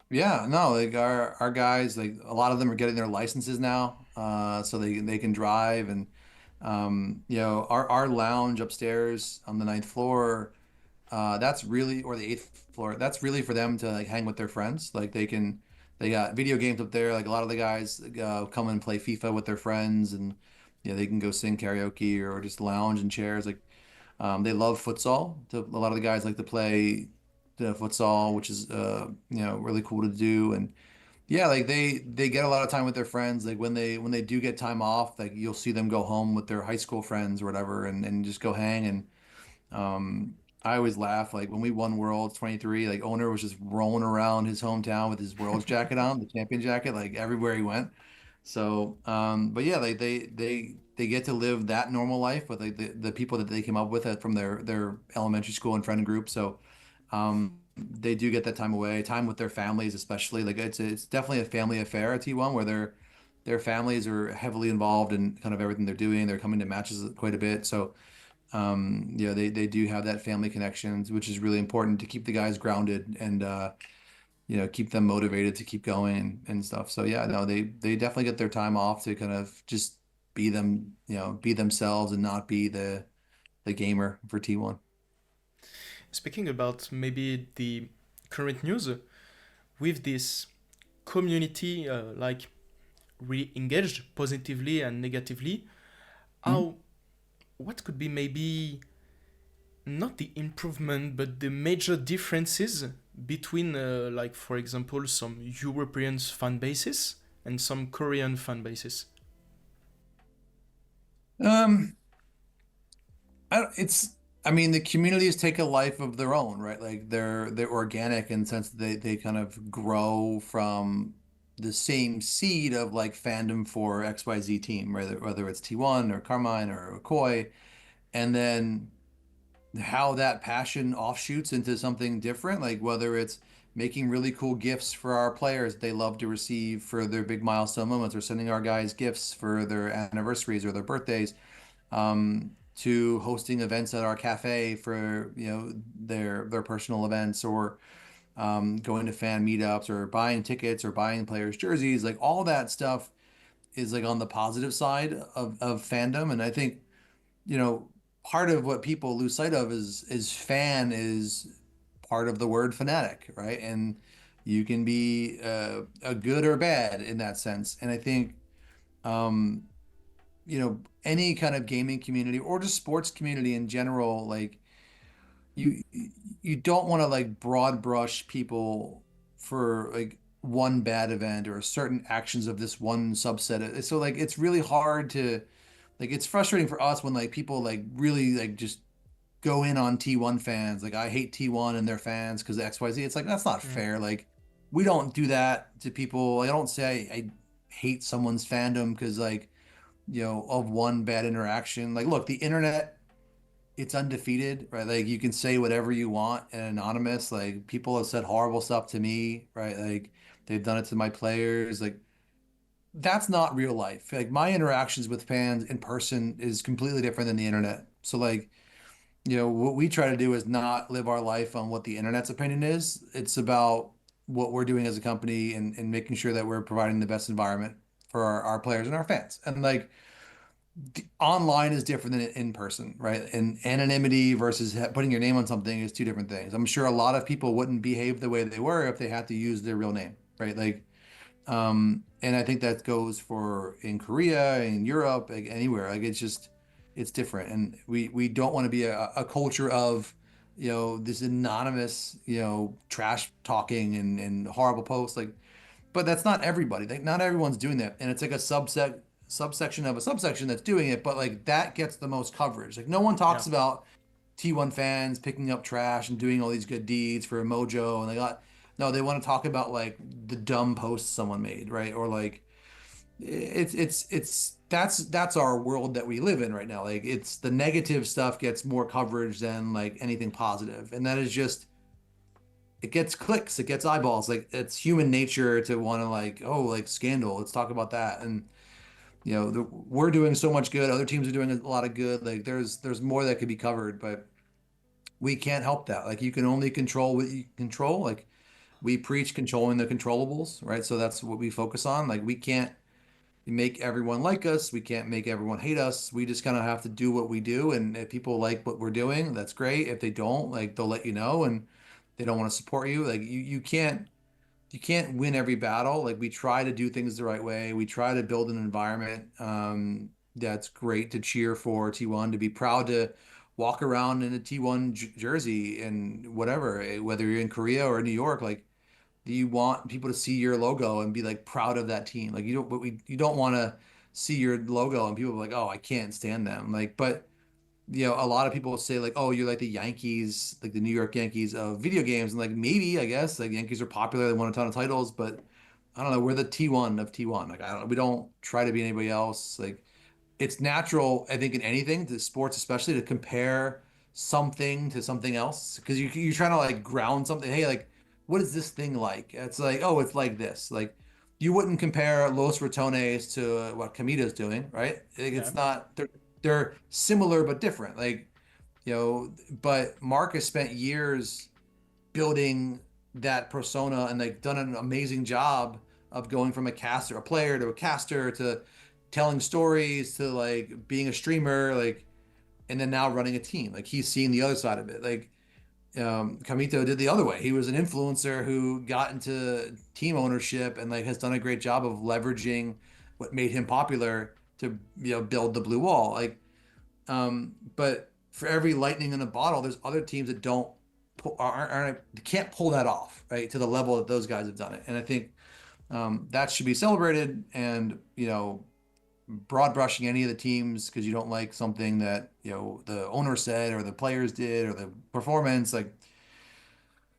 Yeah, no, like our guys, like a lot of them are getting their licenses now, so they can drive. And our lounge upstairs on the ninth floor, that's really, or the eighth floor, that's really for them to like hang with their friends. Like they got video games up there. Like a lot of the guys come and play FIFA with their friends, and they can go sing karaoke or just lounge in chairs. Like they love futsal. A lot of the guys like to play the futsal, which is really cool to do. And yeah, like they get a lot of time with their friends. Like when they do get time off, like you'll see them go home with their high school friends or whatever, and just go hang. And I always laugh like when we won Worlds 23, like owner was just rolling around his hometown with his Worlds jacket on, the champion jacket, like everywhere he went. So, but yeah, like they get to live that normal life with like the people that they came up with from their elementary school and friend group. So, they do get that time away, time with their families, especially. Like it's definitely a family affair at T1 where their families are heavily involved in kind of everything they're doing. They're coming to matches quite a bit. So, they do have that family connections, which is really important to keep the guys grounded and keep them motivated to keep going and stuff. So yeah, no, they definitely get their time off to kind of just be them, be themselves and not be the gamer for T1. Speaking about maybe the current news, with this community like really engaged positively and negatively, how what could be maybe not the improvement but the major differences between like for example some European fan bases and some Korean fan bases? Um, it's, I mean, the communities take a life of their own, right? Like they're organic in the sense that they kind of grow from the same seed of like fandom for XYZ team, whether it's T1 or Carmine or Koi, and then how that passion offshoots into something different, like whether it's making really cool gifts for our players they love to receive for their big milestone moments, or sending our guys gifts for their anniversaries or their birthdays, to hosting events at our cafe for their personal events, or going to fan meetups or buying tickets or buying players jerseys. Like all that stuff is like on the positive side of fandom. And I think you know part of what people lose sight of is fan is part of the word fanatic, right? And you can be a good or bad in that sense. And I think um, any kind of gaming community or just sports community in general, like you you don't want to like broad brush people for like one bad event or certain actions of this one subset. So like it's really hard to like it's frustrating for us when like people like really like just go in on T1 fans. Like I hate T1 and their fans because XYZ. It's like that's not Mm. fair. Like we don't do that to people. I don't say I hate someone's fandom because like of one bad interaction. Like, look, the internet, it's undefeated, right? Like, you can say whatever you want and anonymous. Like, people have said horrible stuff to me, right? Like, they've done it to my players. Like, that's not real life. Like my interactions with fans in person is completely different than the internet. So like, what we try to do is not live our life on what the internet's opinion is. It's about what we're doing as a company and making sure that we're providing the best environment for our players and our fans. And like online is different than in person, right? And anonymity versus putting your name on something is two different things. I'm sure a lot of people wouldn't behave the way they were if they had to use their real name, right? Like, and I think that goes for in Korea, in Europe, like anywhere. Like it's just it's different. And we don't want to be a culture of, this anonymous, trash talking and horrible posts. Like, but that's not everybody. Like not everyone's doing that. And it's like a subsection of a subsection that's doing it, but like that gets the most coverage. Like no one Yeah. talks about T1 fans picking up trash and doing all these good deeds for Mojo, and they got no, they want to talk about like the dumb posts someone made, right? Or like it's that's our world that we live in right now. Like it's the negative stuff gets more coverage than like anything positive, and that is just it gets clicks, it gets eyeballs. Like it's human nature to want to like, oh, like scandal. Let's talk about that. And we're doing so much good. Other teams are doing a lot of good. Like there's more that could be covered, but we can't help that. Like you can only control what you control. Like we preach controlling the controllables, right? So that's what we focus on. Like we can't make everyone like us. We can't make everyone hate us. We just kind of have to do what we do. And if people like what we're doing, that's great. If they don't, like they'll let you know and they don't want to support you. Like you can't win every battle. Like we try to do things the right way. We try to build an environment that's great to cheer for T1, to be proud to walk around in a T1 jersey and whatever, whether you're in Korea or New York, like you want people to see your logo and be like proud of that team. Like you don't want to see your logo and people are like, oh, I can't stand them. Like, but a lot of people say like, oh, you're like the Yankees, like the New York Yankees of video games. And like maybe, I guess, like Yankees are popular, they won a ton of titles, but I don't know, we're the T1 of T1. Like I don't we don't try to be anybody else. Like it's natural, I think, in anything, to sports especially, to compare something to something else. Because you're trying to like ground something. Hey, like, what is this thing like? It's like, oh, it's like this. Like you wouldn't compare Los Ratones to what Kamita's doing, right? Like, Yeah. it's not they're similar but different. Like, but Mark has spent years building that persona and like done an amazing job of going from a player to a caster to telling stories to like being a streamer, like, and then now running a team. Like he's seeing the other side of it. Like Kamito did the other way. He was an influencer who got into team ownership and like has done a great job of leveraging what made him popular to build the blue wall. Like but for every lightning in a bottle, there's other teams that don't aren't can't pull that off, right, to the level that those guys have done it. And I think that should be celebrated. And broad brushing any of the teams because you don't like something that the owner said or the players did or the performance, like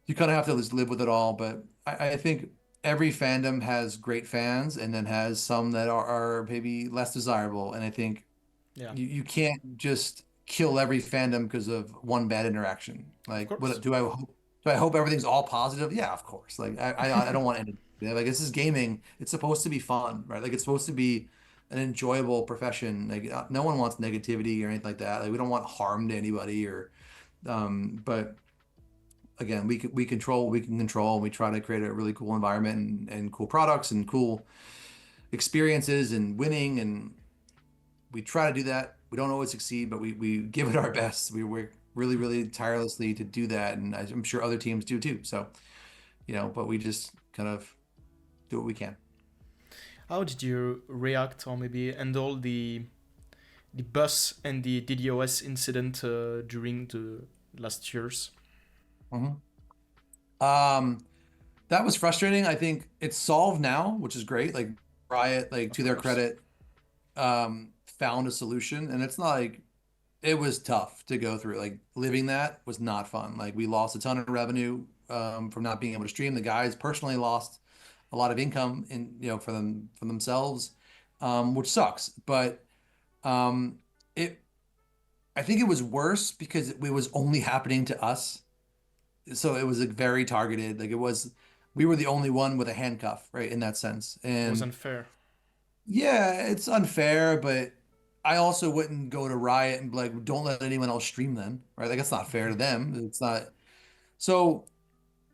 you kind of have to just live with it all. But I think every fandom has great fans and then has some that are maybe less desirable. And I think Yeah. you can't just kill every fandom because of one bad interaction. Of Like, what course. do I hope everything's all positive? Yeah, of course. Like, I don't want any. Like, this is gaming. It's supposed to be fun, right? Like, it's supposed to be an enjoyable profession. Like, no one wants negativity or anything like that. Like, we don't want harm to anybody but again, we control what we can control, and we try to create a really cool environment and cool products and cool experiences and winning, and we try to do that. We don't always succeed, but we give it our best. We work really, really tirelessly to do that, and I'm sure other teams do too. So, but we just kind of do what we can. How did you react or maybe handle the bus and the DDoS incident during the last years? Mhm. Um, that was frustrating. I think it's solved now, which is great. Like Riot, like to Of their course. credit, found a solution, and it's not like it was tough to go through. Like living that was not fun. Like we lost a ton of revenue from not being able to stream. The guys personally lost a lot of income for themselves, which sucks. But um, it I think it was worse because it was only happening to us. So it was like very targeted. Like we were the only one with a handcuff, right, in that sense. It was And unfair. Yeah, it's unfair, but I also wouldn't go to Riot and be like, don't let anyone else stream then, right? Like, that's not fair to them. It's not. So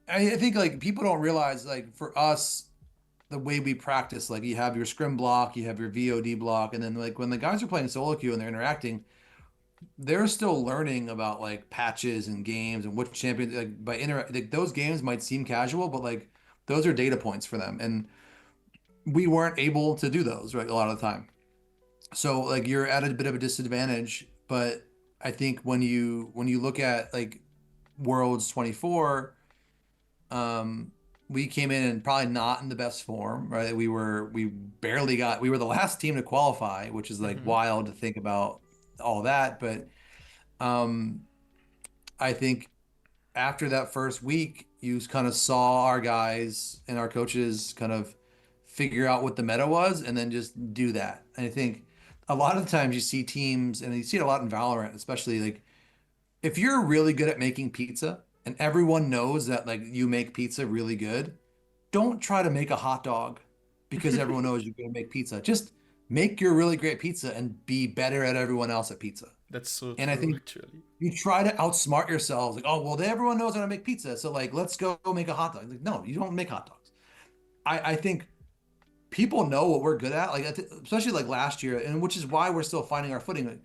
I think like people don't realize like for us, the way we practice, like you have your scrim block, you have your VOD block, and then like when the guys are playing solo queue and they're interacting, they're still learning about like patches and games and what champions like by interact like those games might seem casual, but like those are data points for them. And we weren't able to do those, right, a lot of the time. So like you're at a bit of a disadvantage, but I think when you look at like Worlds 24, um, we came in and probably not in the best form, right? We were the last team to qualify, which is like Hmm. wild to think about all that. But um, I think after that first week, you kind of saw our guys and our coaches kind of figure out what the meta was and then just do that. And I think a lot of the times you see teams, and you see it a lot in Valorant, especially like if you're really good at making pizza and everyone knows that like you make pizza really good, don't try to make a hot dog because everyone knows you're going to make pizza. Just make your really great pizza and be better at everyone else at pizza. That's so And I true, think actually. you try to outsmart yourselves. Like, oh, well, everyone knows how to make pizza. So like, let's go make a hot dog. Like, no, you don't make hot dogs. I think people know what we're good at. Like, especially like last year, and which is why we're still finding our footing. Like,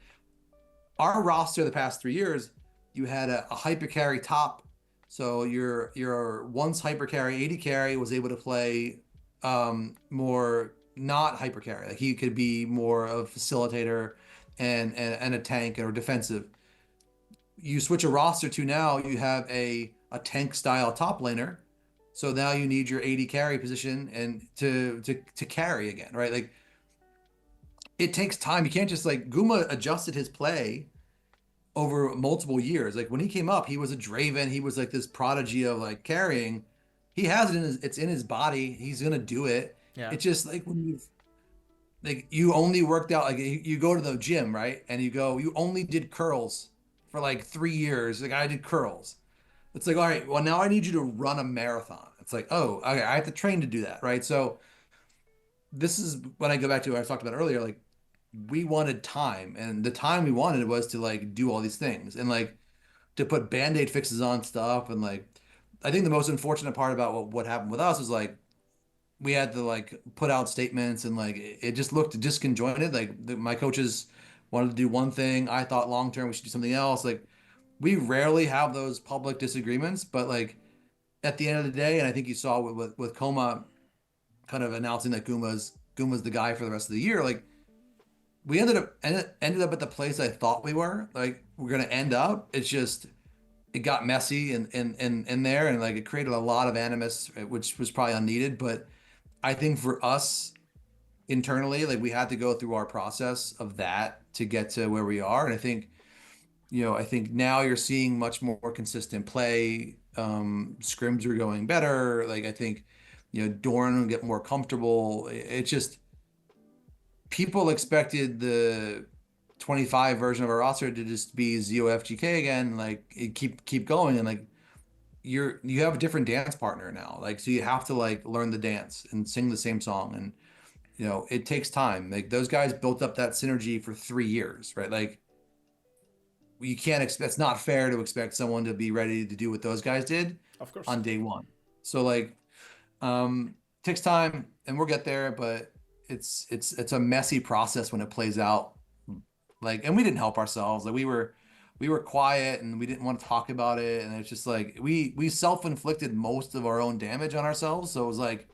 our roster the past 3 years, you had a hyper carry top. So your once hyper carry, AD carry was able to play more not hyper carry. Like he could be more of a facilitator and a tank or defensive. You switch a roster to now you have a tank style top laner. So now you need your AD carry position and to carry again, right? Like it takes time. You can't just like Guma adjusted his play over multiple years. Like when he came up, he was a Draven. He was like this prodigy of like carrying. He has it in his, it's in his body. He's gonna do it. Yeah. It's just like when you only worked out like you go to the gym, right? And you only did curls for like 3 years. Like I did curls. It's like, all right, well now I need you to run a marathon. It's like, oh, okay, I have to train to do that, right? So this is when I go back to what I talked about earlier, like we wanted time, and the time we wanted was to like do all these things and like to put band-aid fixes on stuff. And like I think the most unfortunate part about what happened with us is like we had to like put out statements and like it just looked disconjointed. Like my coaches wanted to do one thing, I thought long term we should do something else. Like we rarely have those public disagreements, but like at the end of the day, and I think you saw with Coma kind of announcing that Guma's the guy for the rest of the year. Like we ended up at the place I thought we were. Like we're gonna end up. It's just it got messy and there, and like it created a lot of animus, which was probably unneeded. But I think for us internally, like we had to go through our process of that to get to where we are. And I think, I think now you're seeing much more consistent play. Scrims are going better. Like I think, Doran will get more comfortable. It's just people expected the 25 version of our roster to just be ZOFGK again, like it keep going, and like you have a different dance partner now, like so you have to like learn the dance and sing the same song. And it takes time. Like those guys built up that synergy for 3 years, right? Like you can't expect, it's not fair to expect someone to be ready to do what those guys did Of course. on day one. So like takes time and we'll get there, but it's a messy process when it plays out. Like, and we didn't help ourselves. Like we were quiet and we didn't want to talk about it. And it's just like we self-inflicted most of our own damage on ourselves. So it was like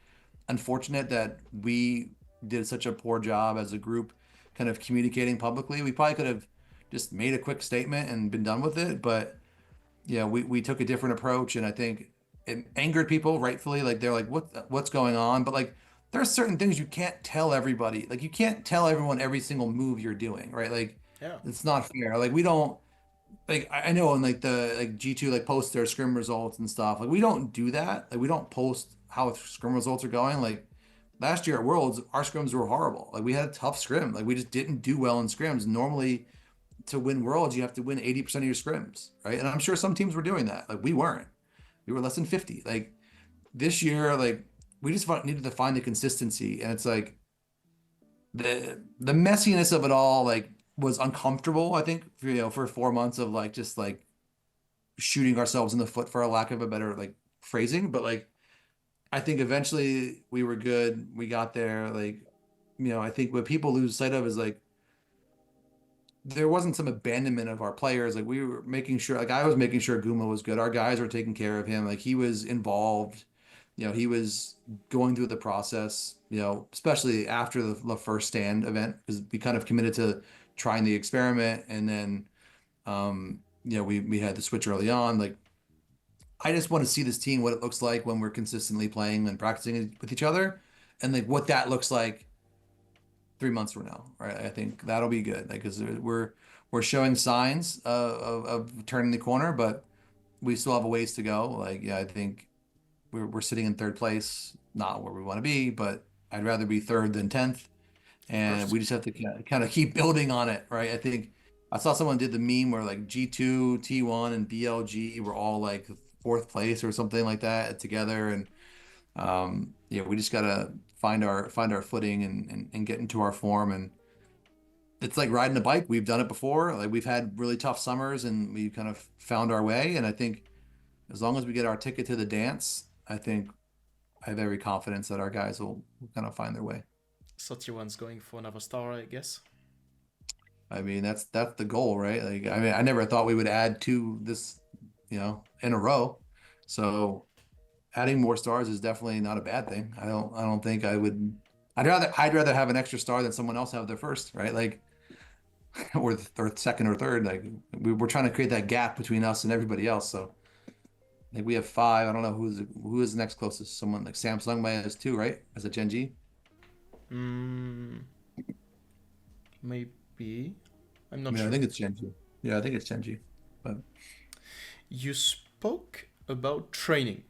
unfortunate that we did such a poor job as a group kind of communicating publicly. We probably could have just made a quick statement and been done with it. But yeah, we took a different approach, and I think it angered people rightfully. Like they're like, what's going on? But like there are certain things you can't tell everybody. Like you can't tell everyone every single move you're doing, right? Like Yeah. it's not fair. Like we don't like I know in like the like G2 like post their scrim results and stuff. Like we don't do that. Like we don't post how scrim results are going. Like last year at Worlds, our scrims were horrible. Like we had a tough scrim. Like we just didn't do well in scrims. Normally to win Worlds, you have to win 80% of your scrims, right? And I'm sure some teams were doing that. Like we weren't. We were less than 50. Like this year, like we just needed to find the consistency. And it's like the messiness of it all like was uncomfortable, I think, for 4 months of like just like shooting ourselves in the foot for a lack of a better like phrasing. But like I think eventually we were good. We got there. Like, I think what people lose sight of is like there wasn't some abandonment of our players. Like we were making sure, like I was making sure Guma was good. Our guys were taking care of him. Like he was involved. He was going through the process. Especially after the first stand event, because we kind of committed to trying the experiment, and then we had the switch early on. Like I just want to see this team, what it looks like when we're consistently playing and practicing with each other, and like what that looks like 3 months from now, right? I think that'll be good, like because we're showing signs of turning the corner, but we still have a ways to go. Like, yeah, I think we're sitting in third place, not where we want to be, but I'd rather be third than 10th, Of and course. we just have to kind of keep building on it, right? I think I saw someone did the meme where like G2, T1, and BLG were all like fourth place or something like that together, and yeah, we just gotta find our footing and get into our form. And it's like riding a bike. We've done it before. Like we've had really tough summers and we kind of found our way. And I think as long as we get our ticket to the dance, I think I have every confidence that our guys will kind of find their way. So T1's going for another star, I guess. I mean, that's the goal, right? Like, I mean, I never thought we would add two this, in a row. So adding more stars is definitely not a bad thing. I don't think I would. I'd rather have an extra star than someone else have their first, right? Like or second or third. Like we're trying to create that gap between us and everybody else. So like we have five. I don't know who is the next closest. Someone like Samsung might has two, right? As a Gen G. Mm, maybe. I'm I not mean, I sure. think it's Gen G. Yeah, I think it's Gen G. But You spoke about training,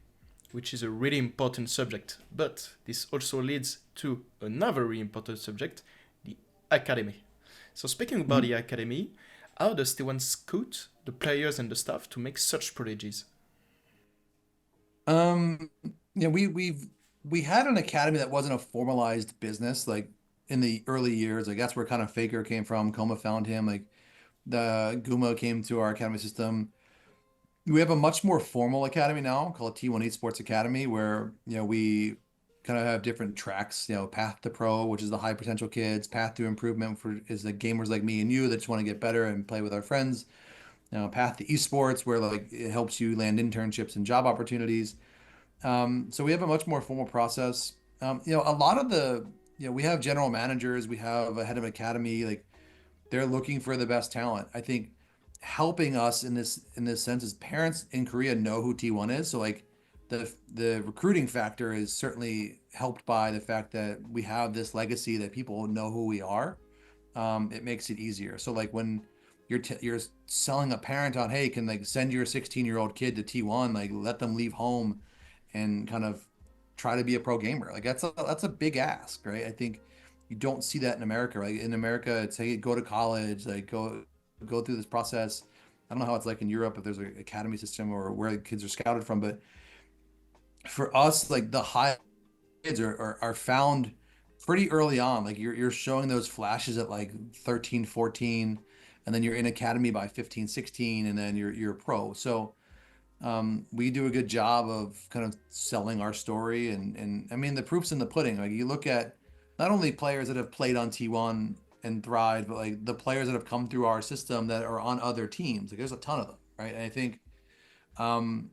which is a really important subject, but this also leads to another really important subject, the academy. So, speaking about Mhm. the academy, how does T1 scout the players and the staff to make such prodigies? um, yeah, we had an academy that wasn't a formalized business like in the early years. Like that's where kind of Faker came from. Coma found him. Like the Guma came to our academy system. We have a much more formal academy now called T1 Esports Academy, where we kind of have different tracks. Path to Pro, which is the high potential kids. Path to Improvement for is the gamers like me and you that just want to get better and play with our friends. Path to Esports, where like it helps you land internships and job opportunities. So we have a much more formal process. A lot of we have general managers, we have a head of academy, like they're looking for the best talent. I think helping us in this sense is parents in Korea know who T1 is. So like the recruiting factor is certainly helped by the fact that we have this legacy that people know who we are. It makes it easier. So like when you're selling a parent on, hey, can like send your 16-year-old kid to T1, like let them leave home and kind of try to be a pro gamer. Like that's a big ask, right? I think you don't see that in America, right? In America, it's hey, go to college, like go through this process. I don't know how it's like in Europe if there's an academy system or where the kids are scouted from, but for us, like the high kids are found pretty early on. Like you're showing those flashes at like 13, 14, and then you're in academy by 15, 16, and then you're a pro. So we do a good job of kind of selling our story and I mean the proof's in the pudding. Like you look at not only players that have played on T1 and thrived, but like the players that have come through our system that are on other teams. Like there's a ton of them, right? And I think um,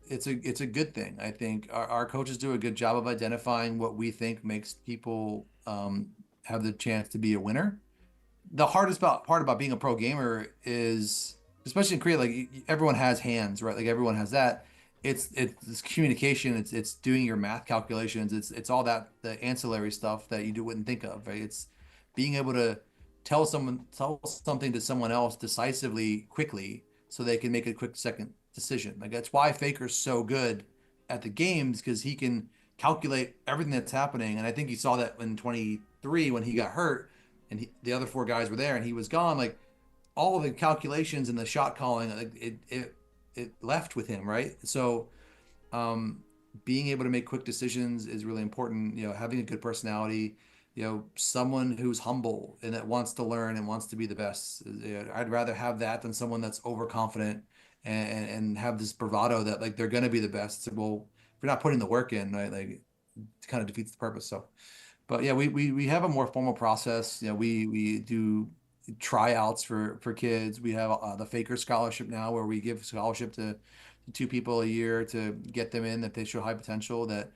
it's a good thing. I think our coaches do a good job of identifying what we think makes people have the chance to be a winner. The hardest part about being a pro gamer is, especially in Korea, like everyone has hands, right? Like everyone has that. It's communication. It's doing your math calculations. It's all that the ancillary stuff that wouldn't think of, right? It's being able to tell something to someone else decisively, quickly, so they can make a quick second decision. Like that's why Faker's so good at the games because he can calculate everything that's happening. And I think you saw that in 23 when he got hurt and the other four guys were there and he was gone. Like all of the calculations and the shot calling, like it left with him, right? So um, being able to make quick decisions is really important. Having a good personality, someone who's humble and that wants to learn and wants to be the best. I'd rather have that than someone that's overconfident and have this bravado that like they're gonna be the best. So, well, if you're not putting the work in, right, like it kind of defeats the purpose. So, but yeah, we have a more formal process. We do tryouts for kids. We have the Faker Scholarship now, where we give scholarship to two people a year to get them in that they show high potential that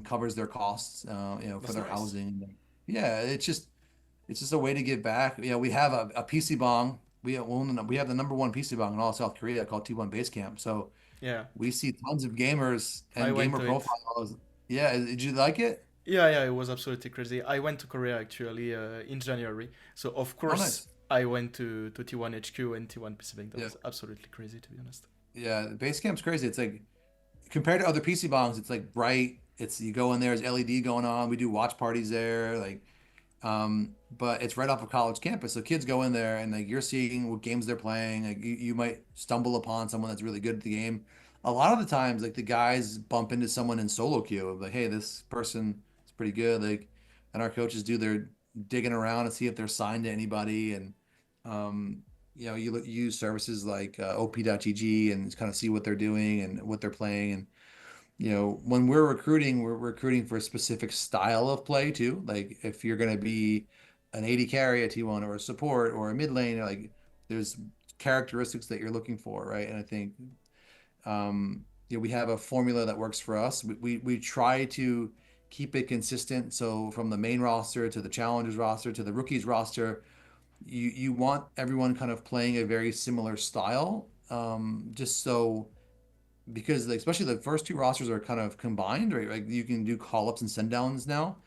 covers their costs, for That's their nice. housing. Yeah, it's just a way to give back. We have a PC bong. We have the number one PC bong in all of South Korea called T1 Base Camp. So Yeah, we see tons of gamers I and went gamer to it. profiles. Yeah, did you like it? Yeah, yeah, it was absolutely crazy. I went to Korea actually in January, so of Oh, course nice. I went to T1 HQ and T1 Pacific. That Yeah, was absolutely crazy, to be honest. yeah. The Base Camp's crazy. It's like compared to other PC bongs, it's like bright. It's you go in there, there's LED going on. We do watch parties there, like. But it's right off of college campus, so kids go in there and like you're seeing what games they're playing. Like you might stumble upon someone that's really good at the game. A lot of the times, like the guys bump into someone in solo queue of like, hey, this person is pretty good. Like, and our coaches do their digging around and see if they're signed to anybody. And you use services like op.gg and kind of see what they're doing and what they're playing. And when we're recruiting for a specific style of play too. Like if you're going to be an 80 carry, a T1 or a support or a mid lane, like there's characteristics that you're looking for, right? And I think we have a formula that works for us. We try to keep it consistent. So from the main roster to the challengers roster to the rookies roster, you want everyone kind of playing a very similar style, just so because like, especially the first two rosters are kind of combined, right? Like you can do call ups and send downs now.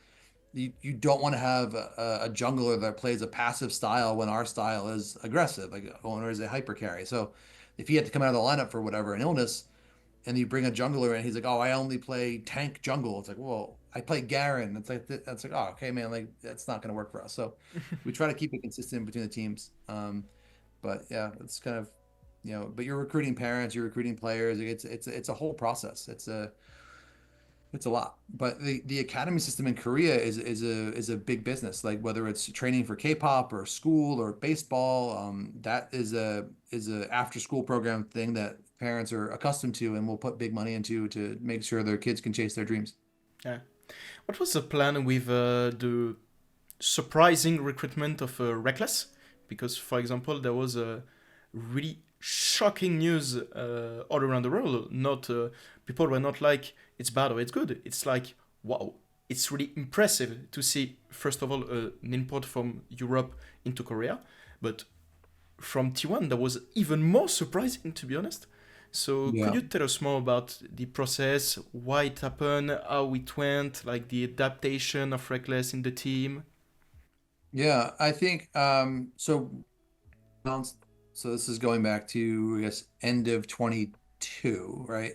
You don't want to have a jungler that plays a passive style when our style is aggressive, like owner is a hyper carry. So if he had to come out of the lineup for whatever an illness, and you bring a jungler and he's like, oh, I only play tank jungle. It's like, well, I play Garen. It's like that's like, oh, okay, man, like that's not going to work for us. So we try to keep it consistent between the teams. But yeah, it's kind of but you're recruiting parents, you're recruiting players. It's a whole process. It's a lot. But the academy system in Korea is a big business. Like whether it's training for K-pop or school or baseball, that is a after school program thing that parents are accustomed to and will put big money into to make sure their kids can chase their dreams. Yeah. What was the plan with the surprising recruitment of Reckless? Because, for example, there was a really shocking news all around the world. Not People were not like it's bad or it's good. It's like wow, it's really impressive to see first of all an import from Europe into Korea, but from T1 that was even more surprising to be honest. So could Yeah. you tell us more about the process, why it happened, how it went, like the adaptation of Reckless in the team? Yeah, I think announced- so this is going back to I guess end of 22, right?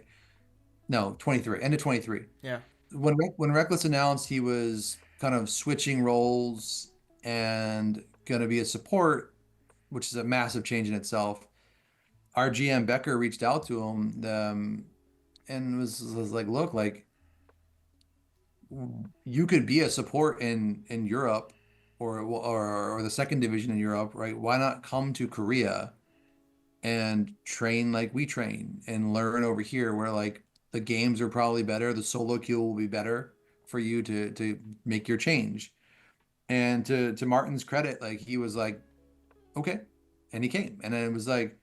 No, 23, end of 23. Yeah. When Reckless announced he was kind of switching roles and going to be a support, which is a massive change in itself, our GM Becker reached out to him and was like, "Look, like you could be a support in Europe or the second division in Europe, right? Why not come to Korea and train like we train and learn over here where like the games are probably better, the solo queue will be better for you to make your change." And to Martin's credit, like he was like, okay. And he came. And then it was like,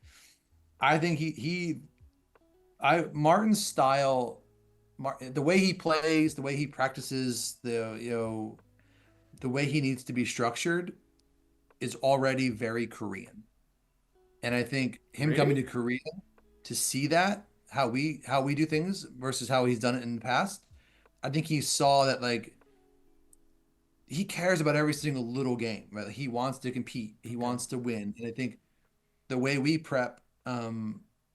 I think Martin's style, the way he plays, the way he practices, the way he needs to be structured is already very Korean. And I think him coming Really? to Korea to see that how we do things versus how he's done it in the past, I think he saw that like he cares about every single little game, right? Like, he wants to compete, he Okay. wants to win, and I think the way we prep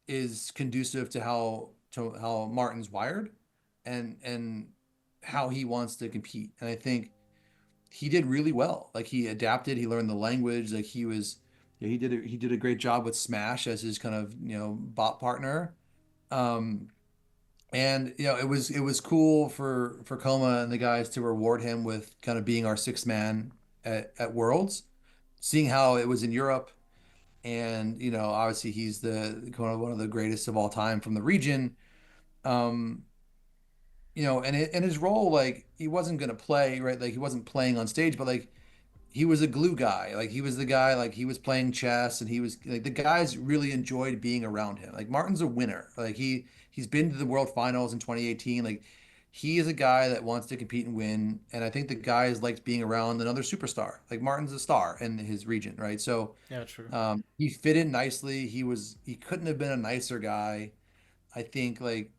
is conducive to how Martin's wired and how he wants to compete. And I think he did really well. Like he adapted, he learned the language. Like he was, yeah, he did a great job with Smash as his kind of bot partner. Um, And it was cool for Coma and the guys to reward him with kind of being our sixth man at Worlds, seeing how it was in Europe. And obviously he's the kind of one of the greatest of all time from the region. Um, and his role, like, he wasn't gonna play, right? Like, he wasn't playing on stage, but like he was a glue guy. Like, he was the guy, like, he was playing chess, and he was like, the guys really enjoyed being around him. Like, Martin's a winner. Like, he's been to the World Finals in 2018. Like, he is a guy that wants to compete and win. And I think the guys liked being around another superstar. Like, Martin's a star in his region, right? So Yeah, true. he fit in nicely. He couldn't have been a nicer guy. I think, like,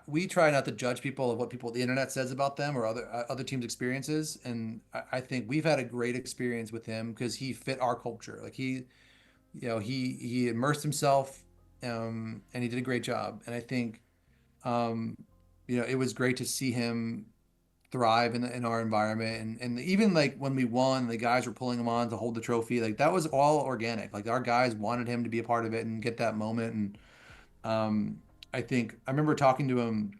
we try not to judge people of what people the internet says about them or other teams' experiences, and I think we've had a great experience with him because he fit our culture. Like, he immersed himself, and he did a great job. And I think, um, it was great to see him thrive in our environment, and even like when we won, the guys were pulling him on to hold the trophy. Like, that was all organic. Like, our guys wanted him to be a part of it and get that moment. And um, I think I remember talking to him.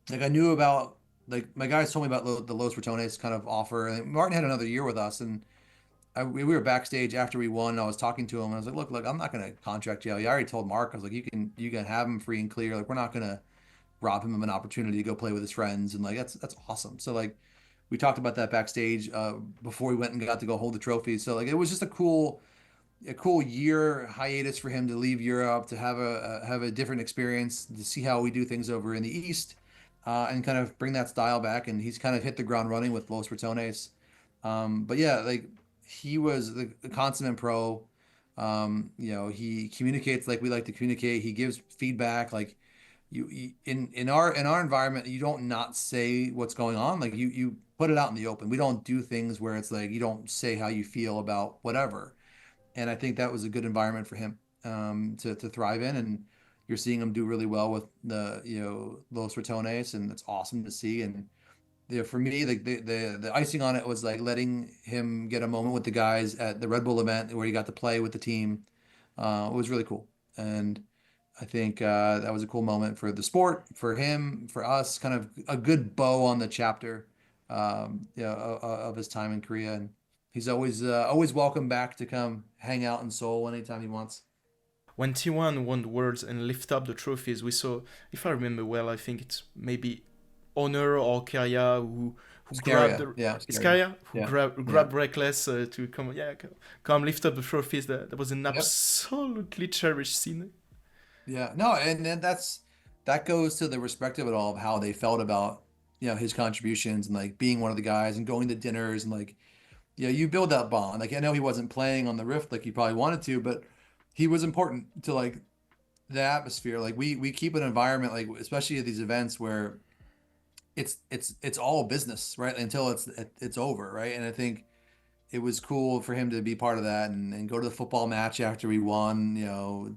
Like, I knew about, like, my guys told me about the Los Ratones kind of offer. And Martin had another year with us, and we were backstage after we won. And I was talking to him. And I was like, look, I'm not going to contract you. I already told Mark. I was like, you can have him free and clear. Like, we're not going to rob him of an opportunity to go play with his friends. And like, that's awesome. So like, we talked about that backstage before we went and got to go hold the trophy. So like, it was just a cool year hiatus for him to leave Europe, to have a different experience, to see how we do things over in the East, and kind of bring that style back. And he's kind of hit the ground running with Los Ratones. But yeah, like, he was the consummate pro. He communicates like we like to communicate. He gives feedback. Like, in our environment, you don't not say what's going on. Like, you put it out in the open. We don't do things where it's like you don't say how you feel about whatever. And I think that was a good environment for him to thrive in. And you're seeing him do really well with the Los Ratones, and it's awesome to see. And for me, the icing on it was like letting him get a moment with the guys at the Red Bull event where he got to play with the team. It was really cool. And I think that was a cool moment for the sport, for him, for us, kind of a good bow on the chapter, of his time in Korea. And he's always welcome back to come hang out in Seoul anytime he wants. When T1 won the Worlds and lifted up the trophies, we saw, if I remember well, I think it's maybe Honor or Keria who grabbed Scaria, the yeah, it's Scaria, Keria who yeah, yeah, grabbed Reckless to come, yeah, come lift up the trophies. That was an yep, absolutely cherished scene. yeah. No, and then that goes to the respect of it all, of how they felt about his contributions, and like being one of the guys and going to dinners, and like, yeah, you build that bond. Like, I know he wasn't playing on the Rift like he probably wanted to, but he was important to like the atmosphere. Like, we keep an environment, like, especially at these events where it's all business, right? Until it's over, right? And I think it was cool for him to be part of that, and go to the football match after we won,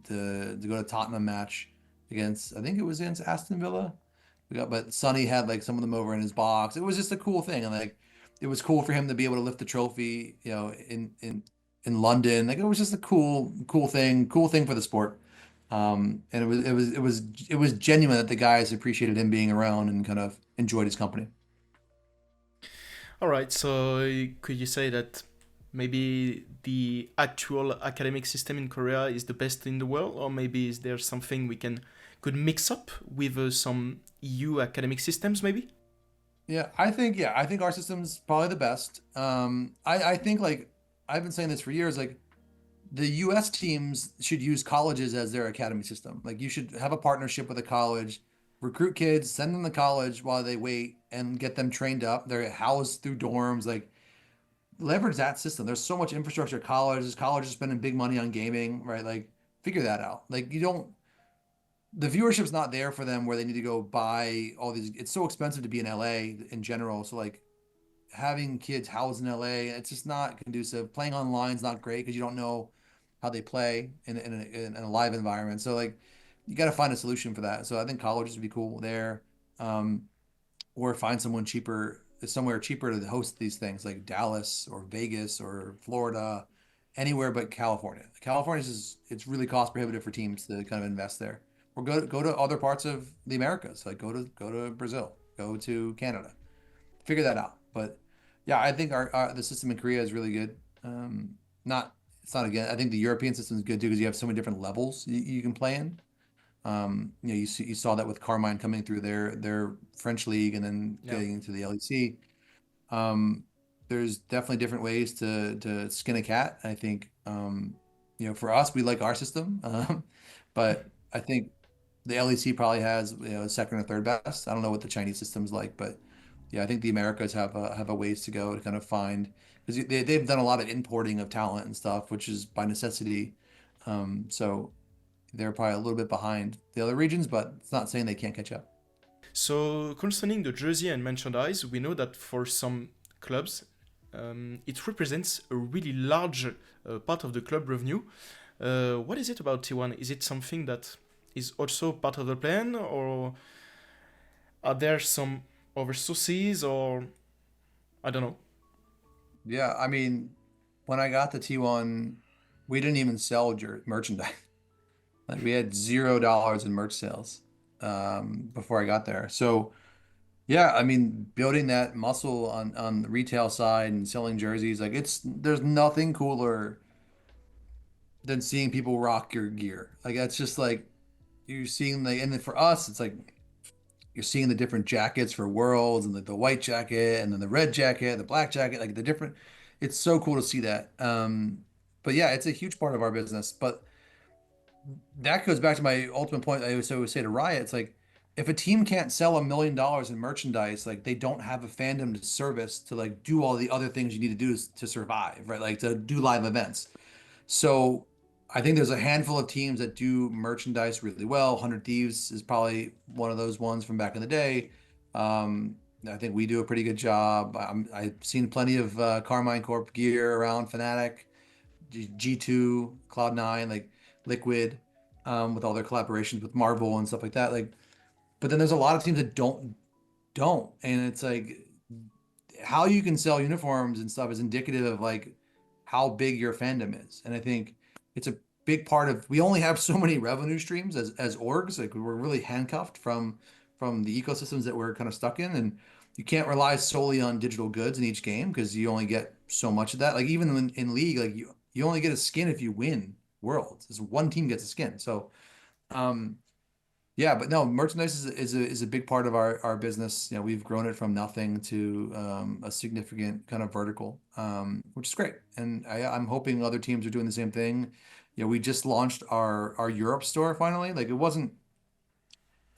to go to Tottenham match against, I think it was against Aston Villa. But Sonny had like some of them over in his box. It was just a cool thing. And like, it was cool for him to be able to lift the trophy, in London. Like, it was just a cool thing for the sport. And it was genuine that the guys appreciated him being around and kind of enjoyed his company. All right, so could you say that maybe the actual academic system in Korea is the best in the world, or maybe is there something we could mix up with some EU academic systems, maybe? Yeah, I think our system's probably the best. I think, like, I've been saying this for years, like, the US teams should use colleges as their academy system. Like, you should have a partnership with a college, recruit kids, send them to college while they wait, and get them trained up. They're housed through dorms. Like, leverage that system. There's so much infrastructure at colleges spending big money on gaming, right? Like, figure that out. Like, you don't the viewership's not there for them where they need to go buy all these. It's so expensive to be in LA in general. So like, having kids housed in LA, it's just not conducive. Playing online is not great because you don't know how they play in a live environment. So like, you got to find a solution for that. So I think colleges would be cool there, um, or find somewhere cheaper to host these things, like Dallas or Vegas or Florida, anywhere but California. California it's really cost prohibitive for teams to kind of invest there. or go to other parts of the Americas, like go to Brazil, go to Canada, figure that out. But yeah, I think our the system in Korea is really good. Not it's not again. I think the European system is good too because you have so many different levels you can play in. You saw that with Carmine coming through their French league and then Yeah. getting into the LEC. Um, there's definitely different ways to skin a cat. I think for us, we like our system, but I think the LEC probably has second or third best. I don't know what the Chinese system's like, but yeah, I think the Americas have a ways to go to kind of find because they've done a lot of importing of talent and stuff, which is by necessity. So they're probably a little bit behind the other regions, but it's not saying they can't catch up. So concerning the jersey and merchandise, we know that for some clubs, it represents a really large part of the club revenue. What is it about T1? Is it something that is also part of the plan, or are there some other sources, or I don't know? Yeah, I mean, when I got the T1, we didn't even sell merchandise. Like we had $0 in merch sales before I got there. So yeah, I mean, building that muscle on the retail side and selling jerseys, like there's nothing cooler than seeing people rock your gear. Like that's just like you're seeing and then for us, it's like you're seeing the different jackets for Worlds and the white jacket and then the red jacket, the black jacket, like the different. It's so cool to see that. But yeah, it's a huge part of our business. But that goes back to my ultimate point. I always say to Riot, it's like if a team can't sell $1 million in merchandise, like they don't have a fandom to service to like do all the other things you need to do to survive, right? Like to do live events. So I think there's a handful of teams that do merchandise really well. 100 Thieves is probably one of those ones from back in the day. I think we do a pretty good job. I've seen plenty of Carmine Corp gear around Fnatic, G2, Cloud9, like Liquid, with all their collaborations with Marvel and stuff like that. Like, but then there's a lot of teams that don't, and it's like how you can sell uniforms and stuff is indicative of like how big your fandom is. And I think it's a big part of we only have so many revenue streams as orgs. Like we're really handcuffed from the ecosystems that we're kind of stuck in. And you can't rely solely on digital goods in each game because you only get so much of that. Like even in League, like you only get a skin if you win Worlds. It's one team gets a skin. So um yeah, but no, merchandise is a big part of our business. We've grown it from nothing to a significant kind of vertical, which is great. And I'm hoping other teams are doing the same thing. We just launched our Europe store finally. Like it wasn't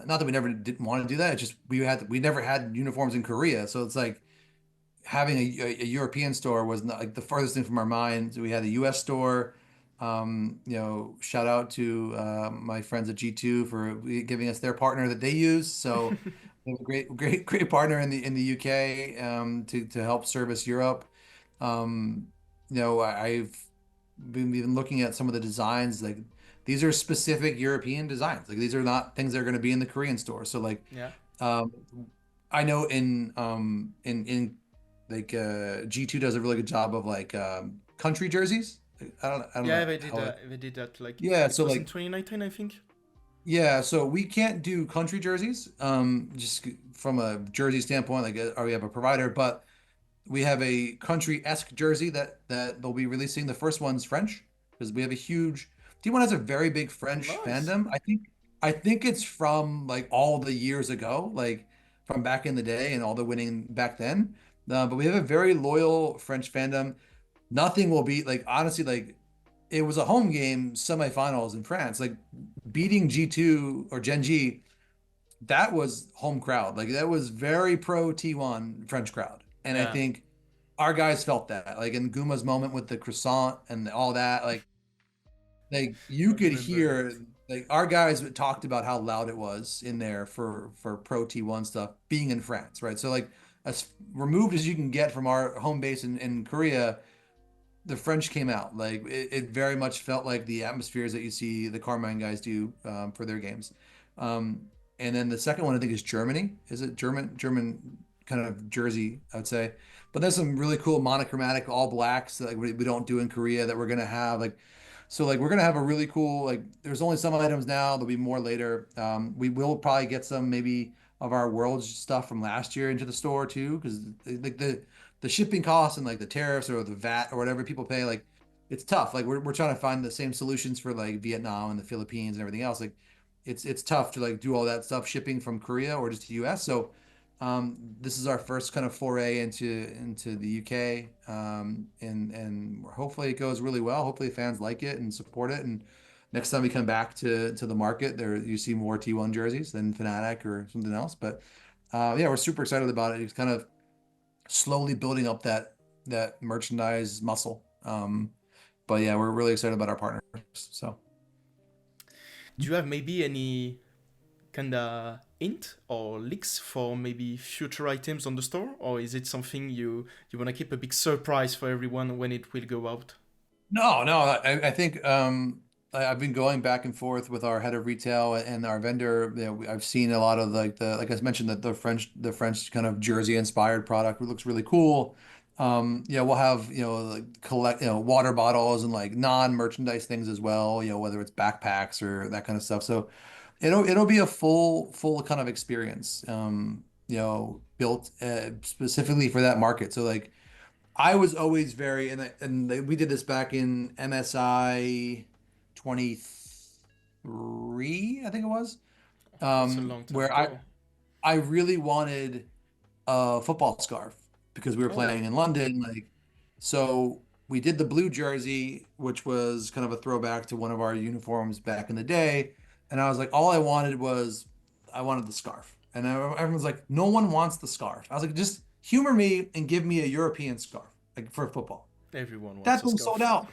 not that we never didn't want to do that. It's just we never had uniforms in Korea, so it's like having a European store was not like the farthest thing from our minds. We had a US store. Shout out to my friends at G2 for giving us their partner that they use. So we have a great partner in the UK to help service Europe. I've been looking at some of the designs. Like these are specific European designs. Like these are not things that are going to be in the Korean store. So like Yeah. um, I know in like G2 does a really good job of like country jerseys. I don't Yeah, know how it. they did that. Like Yeah, it so was in like 2019, I think. yeah, so we can't do country jerseys just from a jersey standpoint like or we have a provider, but we have a country-esque jersey that they'll be releasing. The first one's French because we have a huge T1 has a very big French Nice. fandom. I think it's from like all the years ago, like from back in the day and all the winning back then. But we have a very loyal French fandom. Nothing will beat like honestly like it was a home game semifinals in France. Like beating G2 or Gen G, that was home crowd. Like that was very pro T1 French crowd. And I Yeah, think our guys felt that. Like in Guma's moment with the croissant and all that, like I you could remember hear that. like our guys talked about how loud it was in there for pro T1 stuff being in France, right? So like as removed as you can get from our home base in Korea, the French came out. Like it very much felt like the atmospheres that you see the Carmine guys do for their games. Um, and then the second one I think is Germany. Is it German kind of jersey, I would say. But there's some really cool monochromatic all blacks that like we don't do in Korea that we're gonna have. Like So like we're gonna have a really cool like there's only some items now, there'll be more later. We will probably get some maybe of our Worlds stuff from last year into the store too, because like the shipping costs and like the tariffs or the VAT or whatever people pay, like it's tough. Like we're trying to find the same solutions for like Vietnam and the Philippines and everything else. Like it's tough to like do all that stuff shipping from Korea or just the US. So this is our first kind of foray into the UK, and hopefully it goes really well. Hopefully fans like it and support it. And next time we come back to the market, there you see more T1 jerseys than Fnatic or something else. But yeah, we're super excited about it. It's kind of slowly building up that merchandise muscle. But yeah, we're really excited about our partners. So Do you have maybe any kinda hint or leaks for maybe future items on the store, or is it something you wanna keep a big surprise for everyone when it will go out? no, I think I've been going back and forth with our head of retail and our vendor. You know, I've seen a lot of like like I mentioned that the French kind of jersey inspired product. It looks really cool. Yeah, we'll have like collect water bottles and like non-merchandise things as well. Whether it's backpacks or that kind of stuff. So it'll be a full kind of experience. Built specifically for that market. So like. I was always very, we did this back in MSI 23, I think it was, That's a long time where I, ago. I really wanted a football scarf because we were Oh, playing in London. So we did the blue jersey, which was kind of a throwback to one of our uniforms back in the day. And I was like, all I wanted the scarf. And everyone's like, no one wants the scarf. I was like, just humor me and give me a European scarf, like for football. everyone wants That a thing sold scarf. out,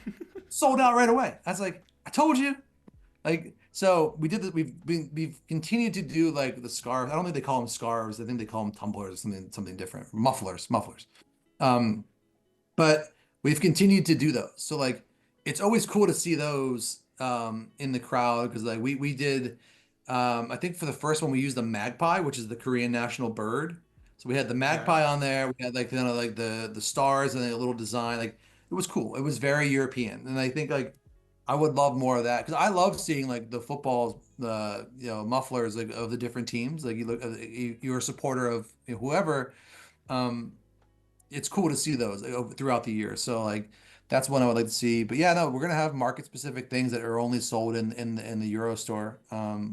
sold out right away. I was like, I told you. So we did this. We've continued to do like the scarf. I don't think they call them scarves. I think they call them tumblers or something different. Mufflers. Um, but we've continued to do those. So like it's always cool to see those in the crowd because like we did I think for the first one we used the magpie, which is the Korean national bird. So we had the Yeah. magpie on there. We had like kind of like the stars and then a little design. Like it was cool. It was very European. And I think like I would love more of that because I love seeing like the footballs, the mufflers like of the different teams. Like you look, you're a supporter of whoever. Um, it's cool to see those throughout the year. So like that's one I would like to see. But yeah, no, we're gonna have market specific things that are only sold in the Euro store,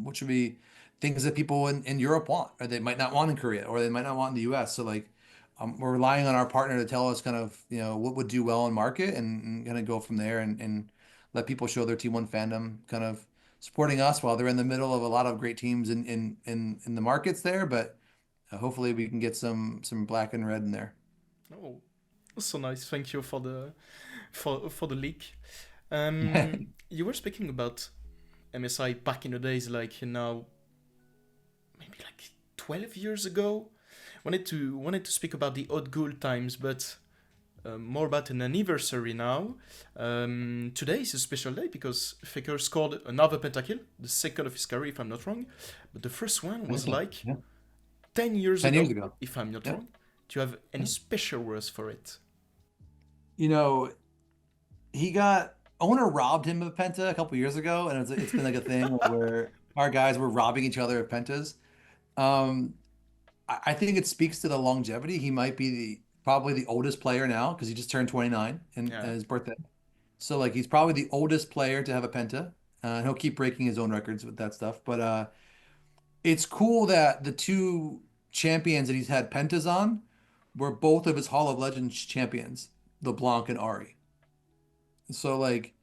which would be things that people in Europe want, or they might not want in Korea, or they might not want in the US. So like we're relying on our partner to tell us kind of what would do well in market and kind of go from there and let people show their T1 fandom, kind of supporting us while they're in the middle of a lot of great teams in the markets there. But hopefully we can get some black and red in there. Oh, so nice. Thank you for the leak. You were speaking about MSI back in the days, like maybe like 12 years ago. Wanted to speak about the old good times, but more about an anniversary now. Today is a special day because Faker scored another pentakill, the second of his career, if I'm not wrong. But the first one was like Yeah. 10 years 10 years ago, ago. if I'm not Yeah. wrong. Do you have any Yeah. special words for it? You know, he got owner robbed him of Penta a couple years ago, and it's been like a thing where our guys were robbing each other of Pentas. Um, I think it speaks to the longevity. He might be probably the oldest player now because he just turned 29 in Yeah. his birthday. So like he's probably the oldest player to have a Penta. And he'll keep breaking his own records with that stuff. But it's cool that the two champions that he's had Pentas on were both of his Hall of Legends champions, LeBlanc and Ari. So like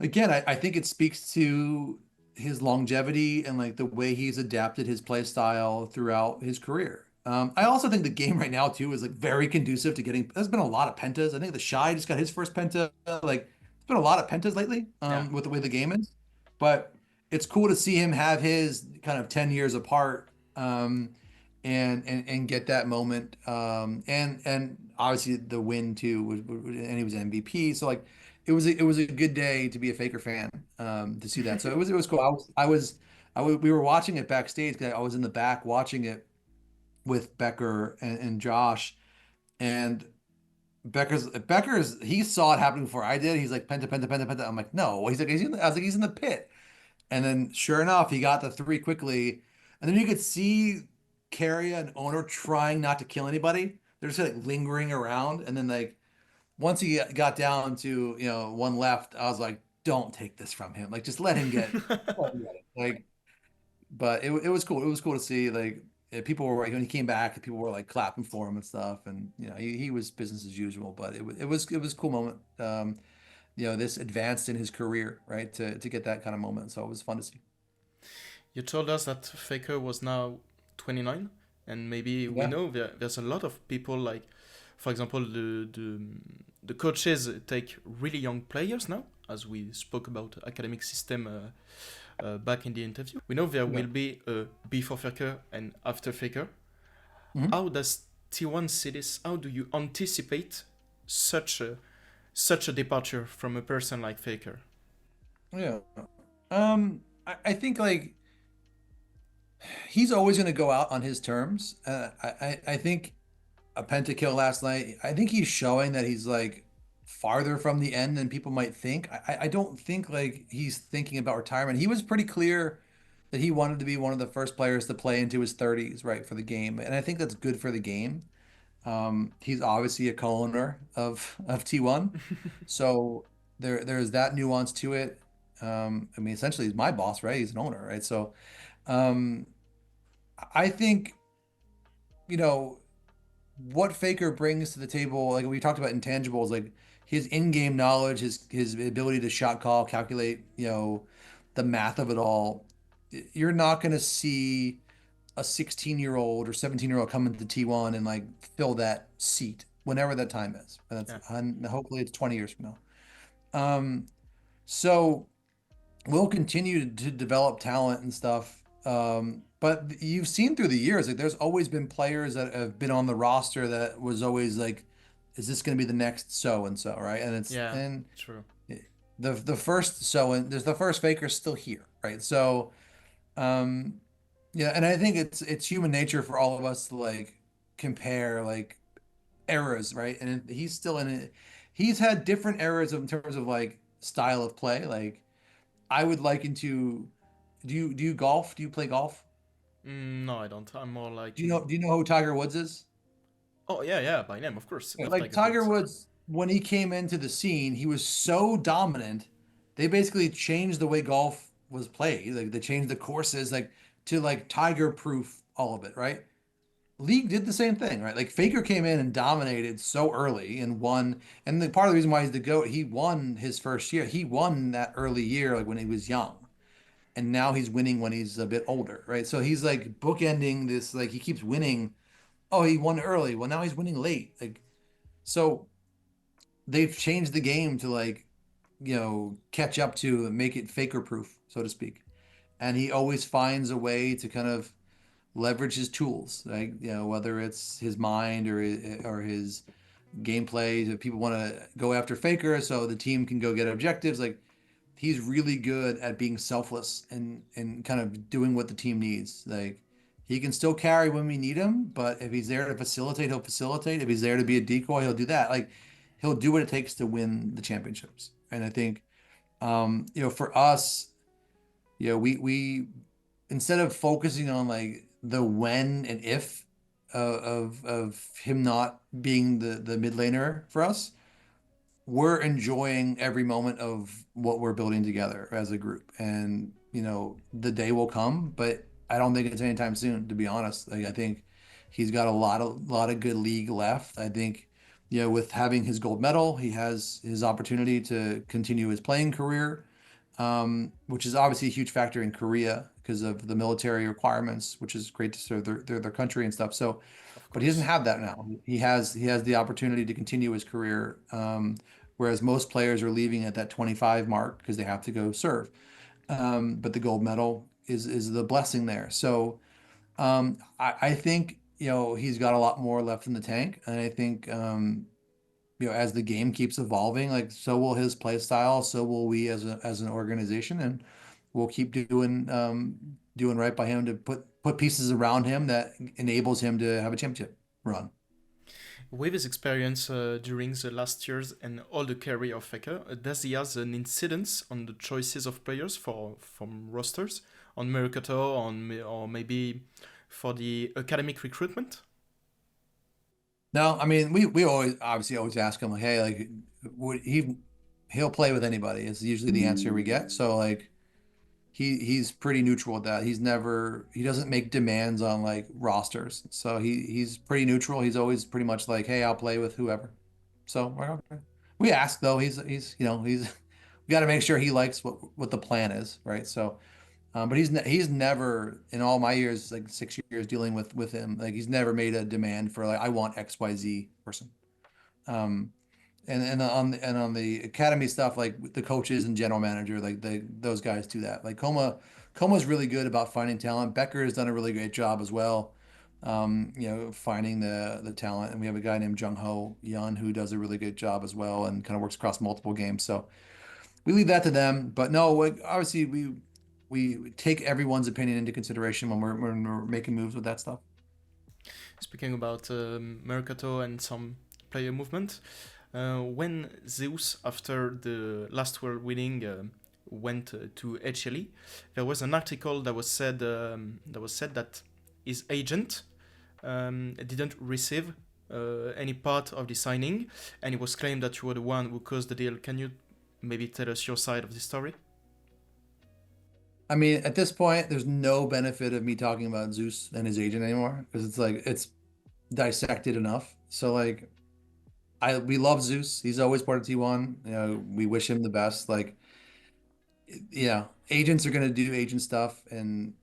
again, I think it speaks to his longevity and like the way he's adapted his play style throughout his career. I also think the game right now too is like very conducive to getting. There's been a lot of pentas. I think the Shy just got his first penta. Like, there's been a lot of pentas lately. Yeah. With the way the game is, but it's cool to see him have his kind of 10 years apart. And get that moment. And obviously the win too and he was MVP. So like it was a good day to be a Faker fan to see that. So it was cool. We were watching it backstage 'cause I was in the back watching it with Becker and Josh, and Becker's he saw it happening before I did. He's like penta penta penta penta. I'm like, no. He's like I was like he's in the pit. And then sure enough, he got the three quickly. And then you could see Carrier and Owner trying not to kill anybody. They're just like lingering around. And then like once he got down to, one left, I was like, don't take this from him. Like just let him get it. Like, but it was cool. It was cool to see like people were like when he came back, people were like clapping for him and stuff. And he was business as usual. But it was a cool moment. This advanced in his career, right? To get that kind of moment. So it was fun to see. You told us that Faker was now 29, and maybe we Yeah. know there's a lot of people like, for example, the coaches take really young players now, as we spoke about academic system back in the interview. We know there Yeah. will be a before Faker and after Faker. Mhm. How does T1 see this? How do you anticipate such a such a departure from a person like Faker? Yeah. I think like he's always going to go out on his terms. I think a pentakill last night. I think he's showing that he's like farther from the end than people might think. I don't think like he's thinking about retirement. He was pretty clear that he wanted to be one of the first players to play into his 30s, right, for the game, and I think that's good for the game. He's obviously a co-owner of T1, so there's that nuance to it. I mean, essentially, he's my boss, right? He's an owner, right? So, um, I think, you know, what Faker brings to the table, like we talked about intangibles, like his in-game knowledge, his ability to shot call, calculate, the math of it all. You're not going to see a 16-year-old or 17-year-old come into T1 and like fill that seat whenever that time is. Yeah. And hopefully it's 20 years from now. So we'll continue to develop talent and stuff. But you've seen through the years, like there's always been players that have been on the roster that was always like, is this going to be the next so and so, right? And it's Yeah, and true. the first so and there's the first Faker still here, right? So um yeah, and I think it's human nature for all of us to like compare like eras, right? And he's still in it. He's had different eras in terms of like style of play. Like I would liken to do you golf? Do you play golf? No, I don't. I'm more like Do you a. know do you know who Tiger Woods is? Oh yeah, yeah, by name, of course. Yeah. Love Like Tiger Tiger Woods. Woods, when he came into the scene, he was so dominant. They basically changed the way golf was played. Like they changed the courses like to like Tiger proof all of it, right? League did the same thing, right? Like Faker came in and dominated so early and won. And the part of the reason why he's the GOAT, he won his first year. He won that early year, like when he was young. And now he's winning when he's a bit older, right? So he's like bookending this, like he keeps winning. Oh, he won early. Well, now he's winning late. Like, so they've changed the game to like, catch up to and make it Faker proof, so to speak. And he always finds a way to kind of leverage his tools, like whether it's his mind or his gameplay. If people want to go after Faker, so the team can go get objectives. Like he's really good at being selfless and kind of doing what the team needs. Like he can still carry when we need him, but if he's there to facilitate, he'll facilitate. If he's there to be a decoy, he'll do that. Like he'll do what it takes to win the championships. And I think, for us, we instead of focusing on like the when and if of him not being the mid laner for us, we're enjoying every moment of what we're building together as a group. And the day will come, but I don't think it's anytime soon, to be honest. Like I think he's got a lot of good league left. I think with having his gold medal, he has his opportunity to continue his playing career, which is obviously a huge factor in Korea because of the military requirements, which is great to serve their country and stuff. So, Of but he doesn't course. have that now. He has the opportunity to continue his career, whereas most players are leaving at that 25 mark because they have to go serve. But the gold medal is the blessing there. So I think he's got a lot more left in the tank, and I think as the game keeps evolving, like so will his play style, so will we as an organization, and we'll keep doing right by him to put pieces around him that enables him to have a championship run. With his experience during the last years and all the career of Faker, does he has an incidence on the choices of players for from rosters on Mercato or maybe for the academic recruitment? No, I mean we always obviously always ask him like, hey, like would he'll play with anybody is usually the answer we get. So like he's pretty neutral with that. He doesn't make demands on like rosters. So he's pretty neutral. He's always pretty much like, hey, I'll play with whoever. So we're okay. We ask though, he's he's we got to make sure he likes what the plan is, right? So but he's never in all my years, like 6 years dealing with him, like he's never made a demand for like I want XYZ person. Um, and on the academy stuff, like the coaches and general manager, like those guys do that. Like Coma's really good about finding talent. Becker has done a really great job as well. Finding the talent, and we have a guy named Jung Ho Yun who does a really good job as well, and kind of works across multiple games. So we leave that to them. But no, like, obviously we take everyone's opinion into consideration when we're making moves with that stuff. Speaking about Mercato and some player movement, when Zeus, after the last world winning, went to HLE, there was an article that was said that his agent didn't receive any part of the signing, and it was claimed that you were the one who caused the deal. Can you maybe tell us your side of the story? I mean, at this point, there's no benefit of me talking about Zeus and his agent anymore because it's like it's dissected enough. So like I we love Zeus. He's always part of T1. We wish him the best. Like, agents are gonna do agent stuff and,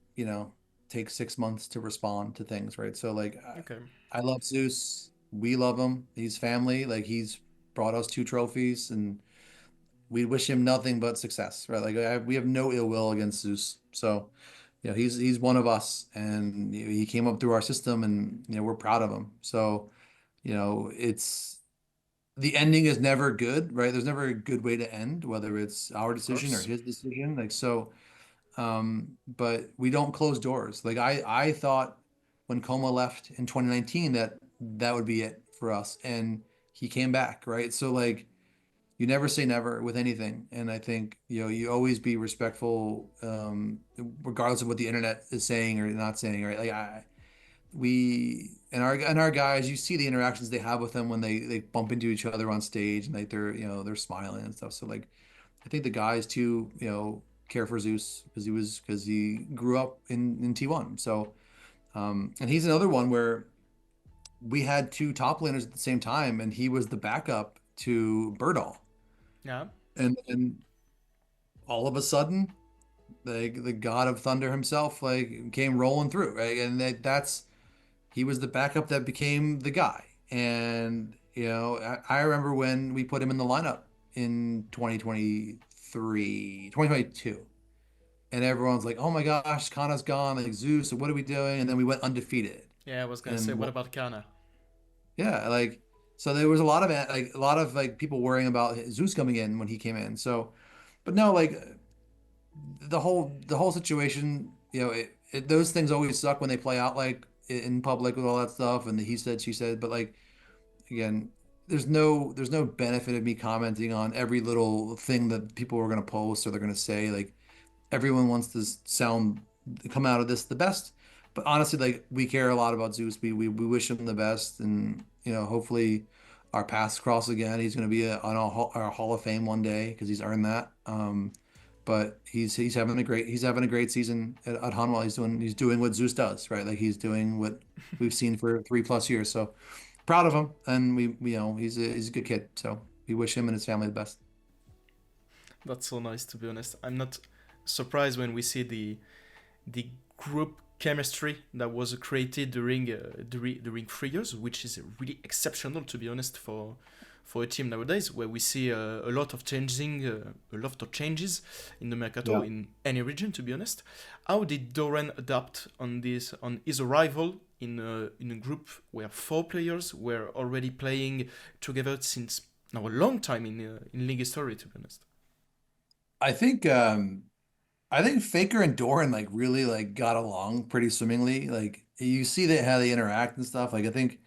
take 6 months to respond to things, right? So like Okay. I love Zeus. We love him. He's family. Like he's brought us 2 trophies and we wish him nothing but success, right? Like we have no ill will against Zeus. So, he's one of us, and he came up through our system, and we're proud of him. So, it's the ending is never good, right? There's never a good way to end, whether it's our Of decision or course. his decision. Like so, but we don't close doors. Like I thought when Coma left in 2019 that that would be it for us, and he came back, right? So like you never say never with anything. And I think, you always be respectful, regardless of what the internet is saying or not saying, right? Like we and our guys, you see the interactions they have with them when they bump into each other on stage and like they're smiling and stuff. So like I think the guys too, care for Zeus because he grew up in T1. So and he's another one where we had 2 top laners at the same time, and he was the backup to Birdall. Yeah. And all of a sudden, the god of thunder himself like came rolling through, right? And that's he was the backup that became the guy. And I remember when we put him in the lineup in 2022, and everyone's like, "Oh my gosh, Kana's gone, like Zeus, what are we doing?" And then we went undefeated. Yeah, I was gonna say, And what about Kana? yeah, like so there was a lot of like people worrying about Zeus coming in when he came in. So, but no, like the whole situation, those things always suck when they play out like in public with all that stuff and the he said she said. But like again, there's no benefit of me commenting on every little thing that people are gonna post or they're gonna say. Like everyone wants to sound come out of this the best. But honestly, like we care a lot about Zeus. We wish him the best, and hopefully our paths cross again. He's going to be on our Hall of Fame one day because he's earned that. But he's having a great season at Hanwha. He's doing what Zeus does, right? Like he's doing what we've seen for 3+ years. So proud of him, and he's a good kid. So we wish him and his family the best. That's so nice, to be honest. I'm not surprised when we see the group chemistry that was created during 3 years, which is really exceptional, to be honest, for a team nowadays, where we see a lot of changes in the mercato Yeah. in any region. To be honest, how did Doran adapt on his arrival in a group where 4 players were already playing together since now a long time in league history? To be honest. I think um I think Faker and Doran like really like got along pretty swimmingly. Like you see that how they interact and stuff. Like I think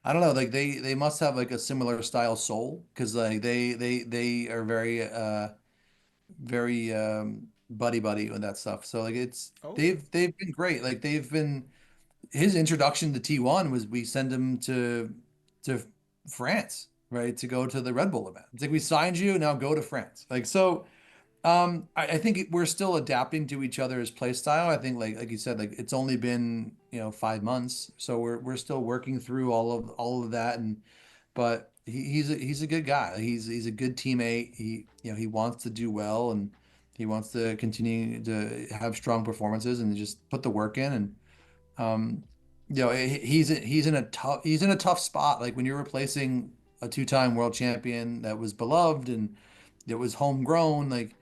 I don't know, like they must have like a similar style soul because like they are very very buddy buddy with that stuff. So like it's Oh, they've been great. Like they've been his introduction to T1 was we send him to France, right? To go to the Red Bull event. It's like we signed you, now go to France. Like so I think we're still adapting to each other's play style. I think like you said, like it's only been, 5 months. So we're still working through all of that and but he's a good guy. He's a good teammate. He wants to do well and he wants to continue to have strong performances and just put the work in and um he's in a tough spot. Like when you're replacing a two-time world champion that was beloved and that was homegrown, like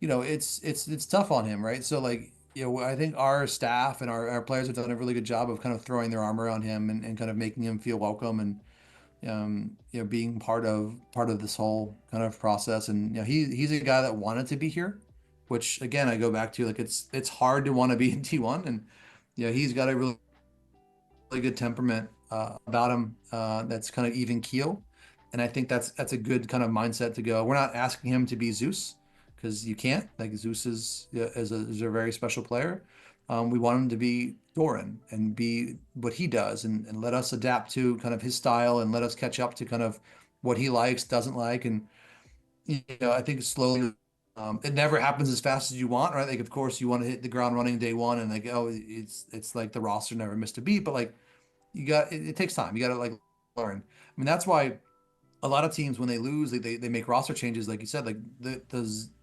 it's tough on him, right? So like, I think our staff and our players have done a really good job of kind of throwing their arm around him and kind of making him feel welcome and being part of this whole kind of process. And he's a guy that wanted to be here, which again I go back to like it's hard to want to be in T1 and he's got a really good temperament about him that's kind of even keel. And I think that's a good kind of mindset to go. We're not asking him to be Zeus because you can't. Like Zeus is a very special player. We want him to be Doran and be what he does and let us adapt to kind of his style and let us catch up to kind of what he likes, doesn't like. And I think slowly it never happens as fast as you want, right? Like of course you want to hit the ground running day one and like, oh, it's like the roster never missed a beat, but like it takes time. You got to like learn. I mean, that's why a lot of teams when they lose, they make roster changes, like you said, like the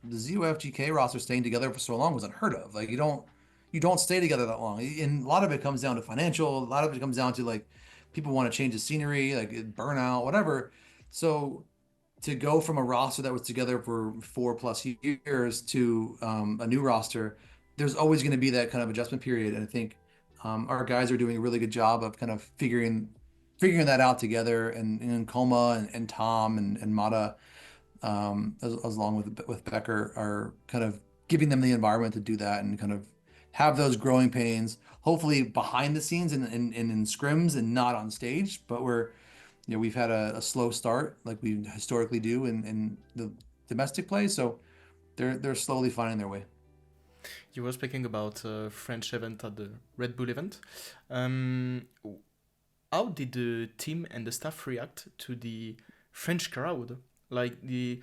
ZUFGK roster staying together for so long was unheard of. Like you don't stay together that long, and a lot of it comes down to financial. A lot of it comes down to like people want to change the scenery, like burnout, whatever. So to go from a roster that was together for 4+ years to a new roster, there's always going to be that kind of adjustment period. And I think our guys are doing a really good job of kind of figuring that out together. And Coma and Tom and Mata, as along with Becker, are kind of giving them the environment to do that and kind of have those growing pains, hopefully behind the scenes and in scrims and not on stage. But we've had a slow start like we historically do in the domestic play, so they're slowly finding their way. you were speaking about French event at the Red Bull event. Um, how did the team and the staff react to the French crowd? Like the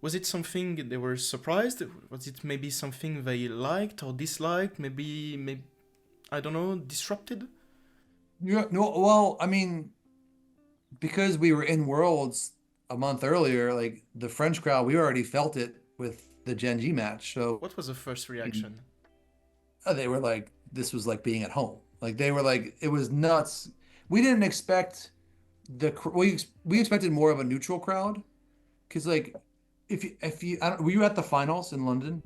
Was it something they were surprised? Was it maybe something they liked or disliked? Maybe I don't know, disrupted? Yeah, no, well, I mean, because we were in Worlds a month earlier, like the French crowd, we already felt it with the Gen G match. So What was the first reaction? they were like, this was like being at home. Like they were like, it was nuts. We didn't expect we expected more of a neutral crowd because like if you I don't, were you at the finals in London?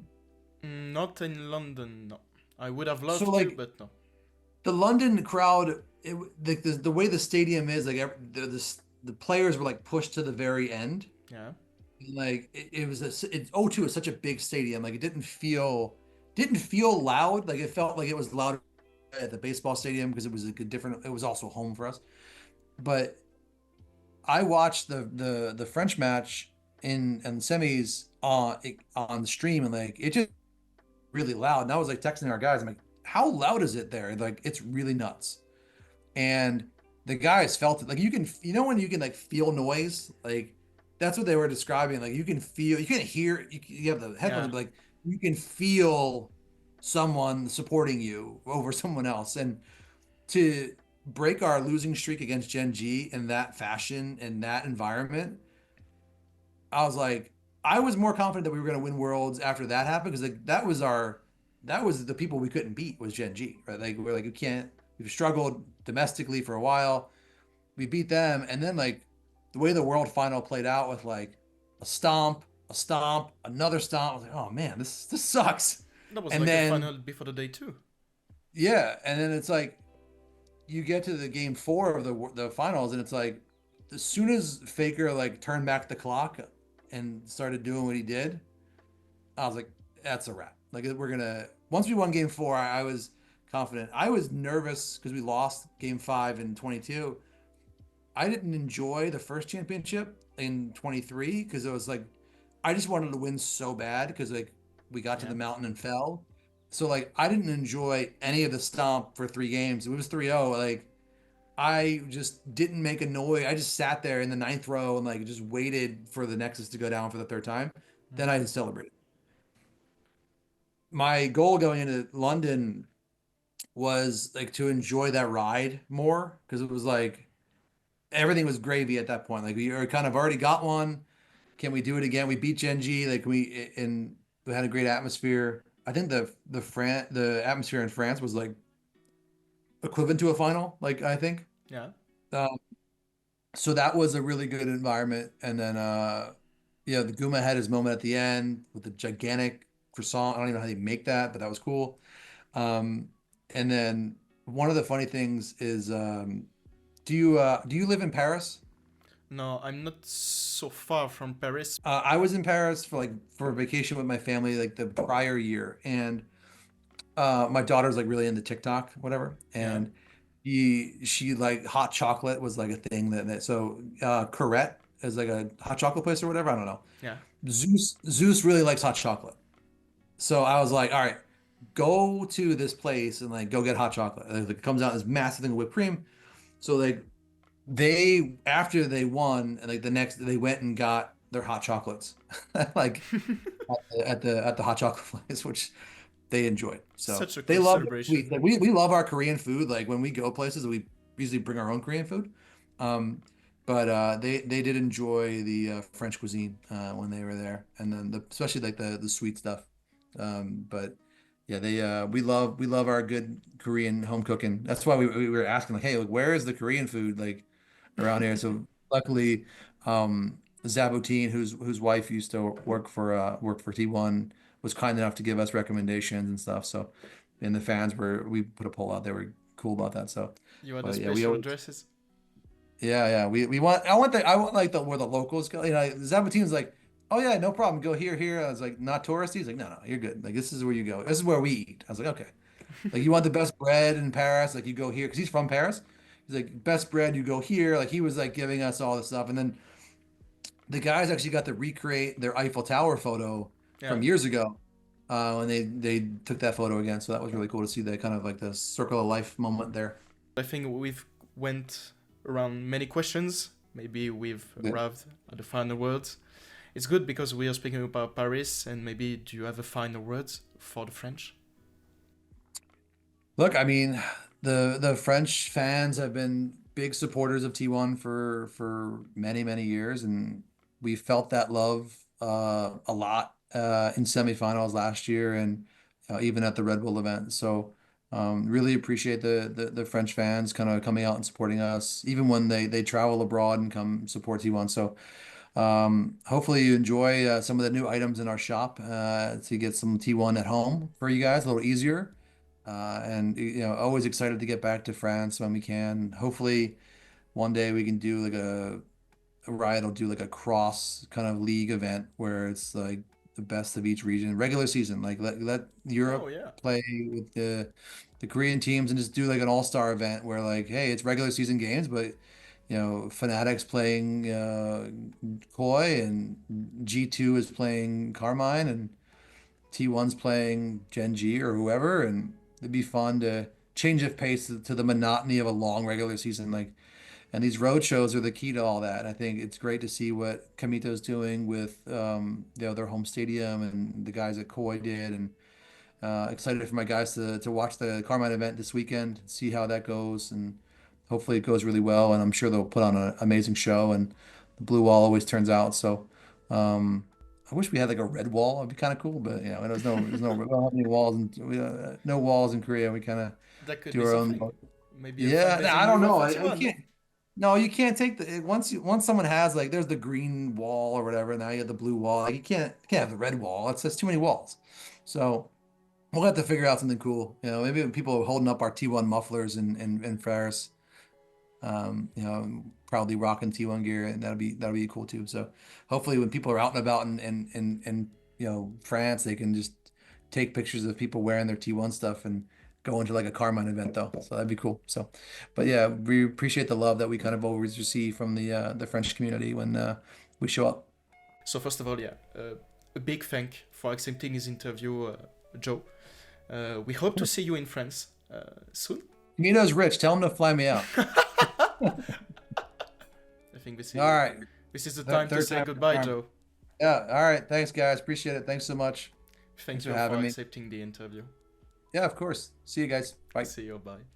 Not in London, no. I would have So loved to, like but no. the London crowd, the way the stadium is, like the players were like pushed to the very end. Yeah. Like it was O2 is such a big stadium. Like it didn't feel loud. Like it felt like it was loud at the baseball stadium because it was like a different. It was also home for us. But I watched the French match in semis on the stream and like it just really loud. And I was like texting our guys. I'm like, how loud is it there? Like it's really nuts. And the guys felt it. Like when you can like feel noise, like that's what they were describing. Like you can hear, you have the headphones, Yeah. but like you can feel someone supporting you over someone else. And to break our losing streak against Gen G in that fashion, in that environment, I was like, I was more confident that we were going to win Worlds after that happened because like that was the people we couldn't beat was Gen G, right? Like we're like you can't. We've struggled domestically for a while. We beat them, and then like the way the World Final played out with like a stomp, another stomp. I was like, oh man, this sucks. That was And like a then final before the day too. yeah, and then it's like you get to the game four of the finals, and it's like as soon as Faker like turned back the clock and started doing what he did, I was like, that's a wrap. Like we're gonna once we won game four, I was confident. I was nervous because we lost game five in 22, I didn't enjoy the first championship in 23 because it was like I just wanted to win so bad because like we got to Yeah. the mountain and fell. So like I didn't enjoy any of the stomp for 3 games. It was 3-0. Like I just didn't make a noise. I just sat there in the ninth row and like just waited for the Nexus to go down for the third time. Then Mhm. I celebrated. My goal going into London was like to enjoy that ride more because it was like everything was gravy at that point. Like we were kind of already got one. Can we do it again? We beat Gen G. Like we had a great atmosphere. I think the atmosphere in France was like equivalent to a final. Like I think. Yeah. Um, so that was a really good environment. And then yeah, the Guma had his moment at the end with the gigantic croissant. I don't even know how they make that, but that was cool. Um, and then one of the funny things is, do you live in Paris? No, I'm not so far from Paris. I was in Paris for a vacation with my family like the prior year, and my daughter's like really into TikTok, whatever, Yeah. and she like hot chocolate was like a thing that so Corette is like a hot chocolate place or whatever. I don't know. Yeah. Zeus really likes hot chocolate. So I was like, all right, go to this place and like go get hot chocolate. Like, it comes out this massive thing of whipped cream. So like they after they won and like the next they went and got their hot chocolates like at the hot chocolate place, which they enjoyed. So Such a they cool love sweets. celebration. Like we love our Korean food. Like when we go places, we usually bring our own Korean food. Um, but they did enjoy the French cuisine when they were there, and then especially like the sweet stuff. But yeah, they we love our good Korean home cooking. That's why we were asking like, hey, like, where is the Korean food like around here? So luckily, Zabutin, whose wife used to work for T1, was kind enough to give us recommendations and stuff. So, and the fans we put a poll out. They were cool about that. So, You had the but yeah, we special always addresses? yeah, we want I want like the where the locals go. You know, Zabutin's like, oh yeah, no problem. Go here. I was like, not touristy. He's like, no, you're good. Like this is where you go. This is where we eat. I was like, okay. Like you want the best bread in Paris, like you go here because he's from Paris. He's like, best bread, you go here. Like he was like giving us all this stuff, and then the guys actually got to recreate their Eiffel Tower photo Yeah. from years ago when they took that photo again. So that was really cool to see that kind of like the circle of life moment there. I think we've went around many questions. Maybe we've Yeah. arrived at the final words. It's good because we are speaking about Paris, and maybe do you have a final words for the French? Look, I mean, the French fans have been big supporters of T1 for many years, and we felt that love a lot in semifinals last year, and even at the Red Bull event. So really appreciate the French fans kind of coming out and supporting us, even when they travel abroad and come support T1. So hopefully you enjoy some of the new items in our shop to get some T1 at home for you guys, a little easier. And you know, always excited to get back to France when we can. Hopefully, one day we can do like Riot will do like a cross kind of league event where it's like the best of each region, regular season. Like let Oh Europe yeah. play with the Korean teams and just do like an all-star event where like, hey, it's regular season games, but you know, Fnatic's playing Koi and G2 is playing Carmine and T1's playing Gen G or whoever, and it'd be fun to change of pace to the monotony of a long regular season. Like, and these road shows are the key to all that. I think it's great to see what Kamito's doing with you know, their home stadium and the guys at Koi did, and excited for my guys to watch the Carmine event this weekend, see how that goes, and hopefully it goes really well. And I'm sure they'll put on an amazing show. And the blue wall always turns out. So um, I wish we had like a red wall. It'd be kind of cool, but you know, there's no we don't have any walls and no walls in Korea. We kind of That could do be our own. something. Maybe a fan Yeah, base nah, in I don't Europe know. for I T1, no? can't. No, you can't take once someone has like there's the green wall or whatever. Now you have the blue wall. Like you can't have the red wall. It's just too many walls. So we'll have to figure out something cool. You know, maybe when people are holding up our T1 mufflers in Ferris, you know, proudly rocking T1 gear, and that'll be cool too. So hopefully when people are out and about in you know France, they can just take pictures of people wearing their T1 stuff and going to like a Carmine event though, so that'd be cool. So, but yeah, we appreciate the love that we kind of always receive from the French community when we show up. So first of all, yeah, a big thank for accepting his interview, Joe. We hope to see you in France soon. Camino's rich. Tell him to fly me out. I think All right. this is the time to Third say time goodbye, charm. Joe. Yeah. All right. Thanks, guys. Appreciate it. Thanks so much. Thank For you having for me. accepting the interview. Yeah, of course. See you guys. Bye. See you. Bye.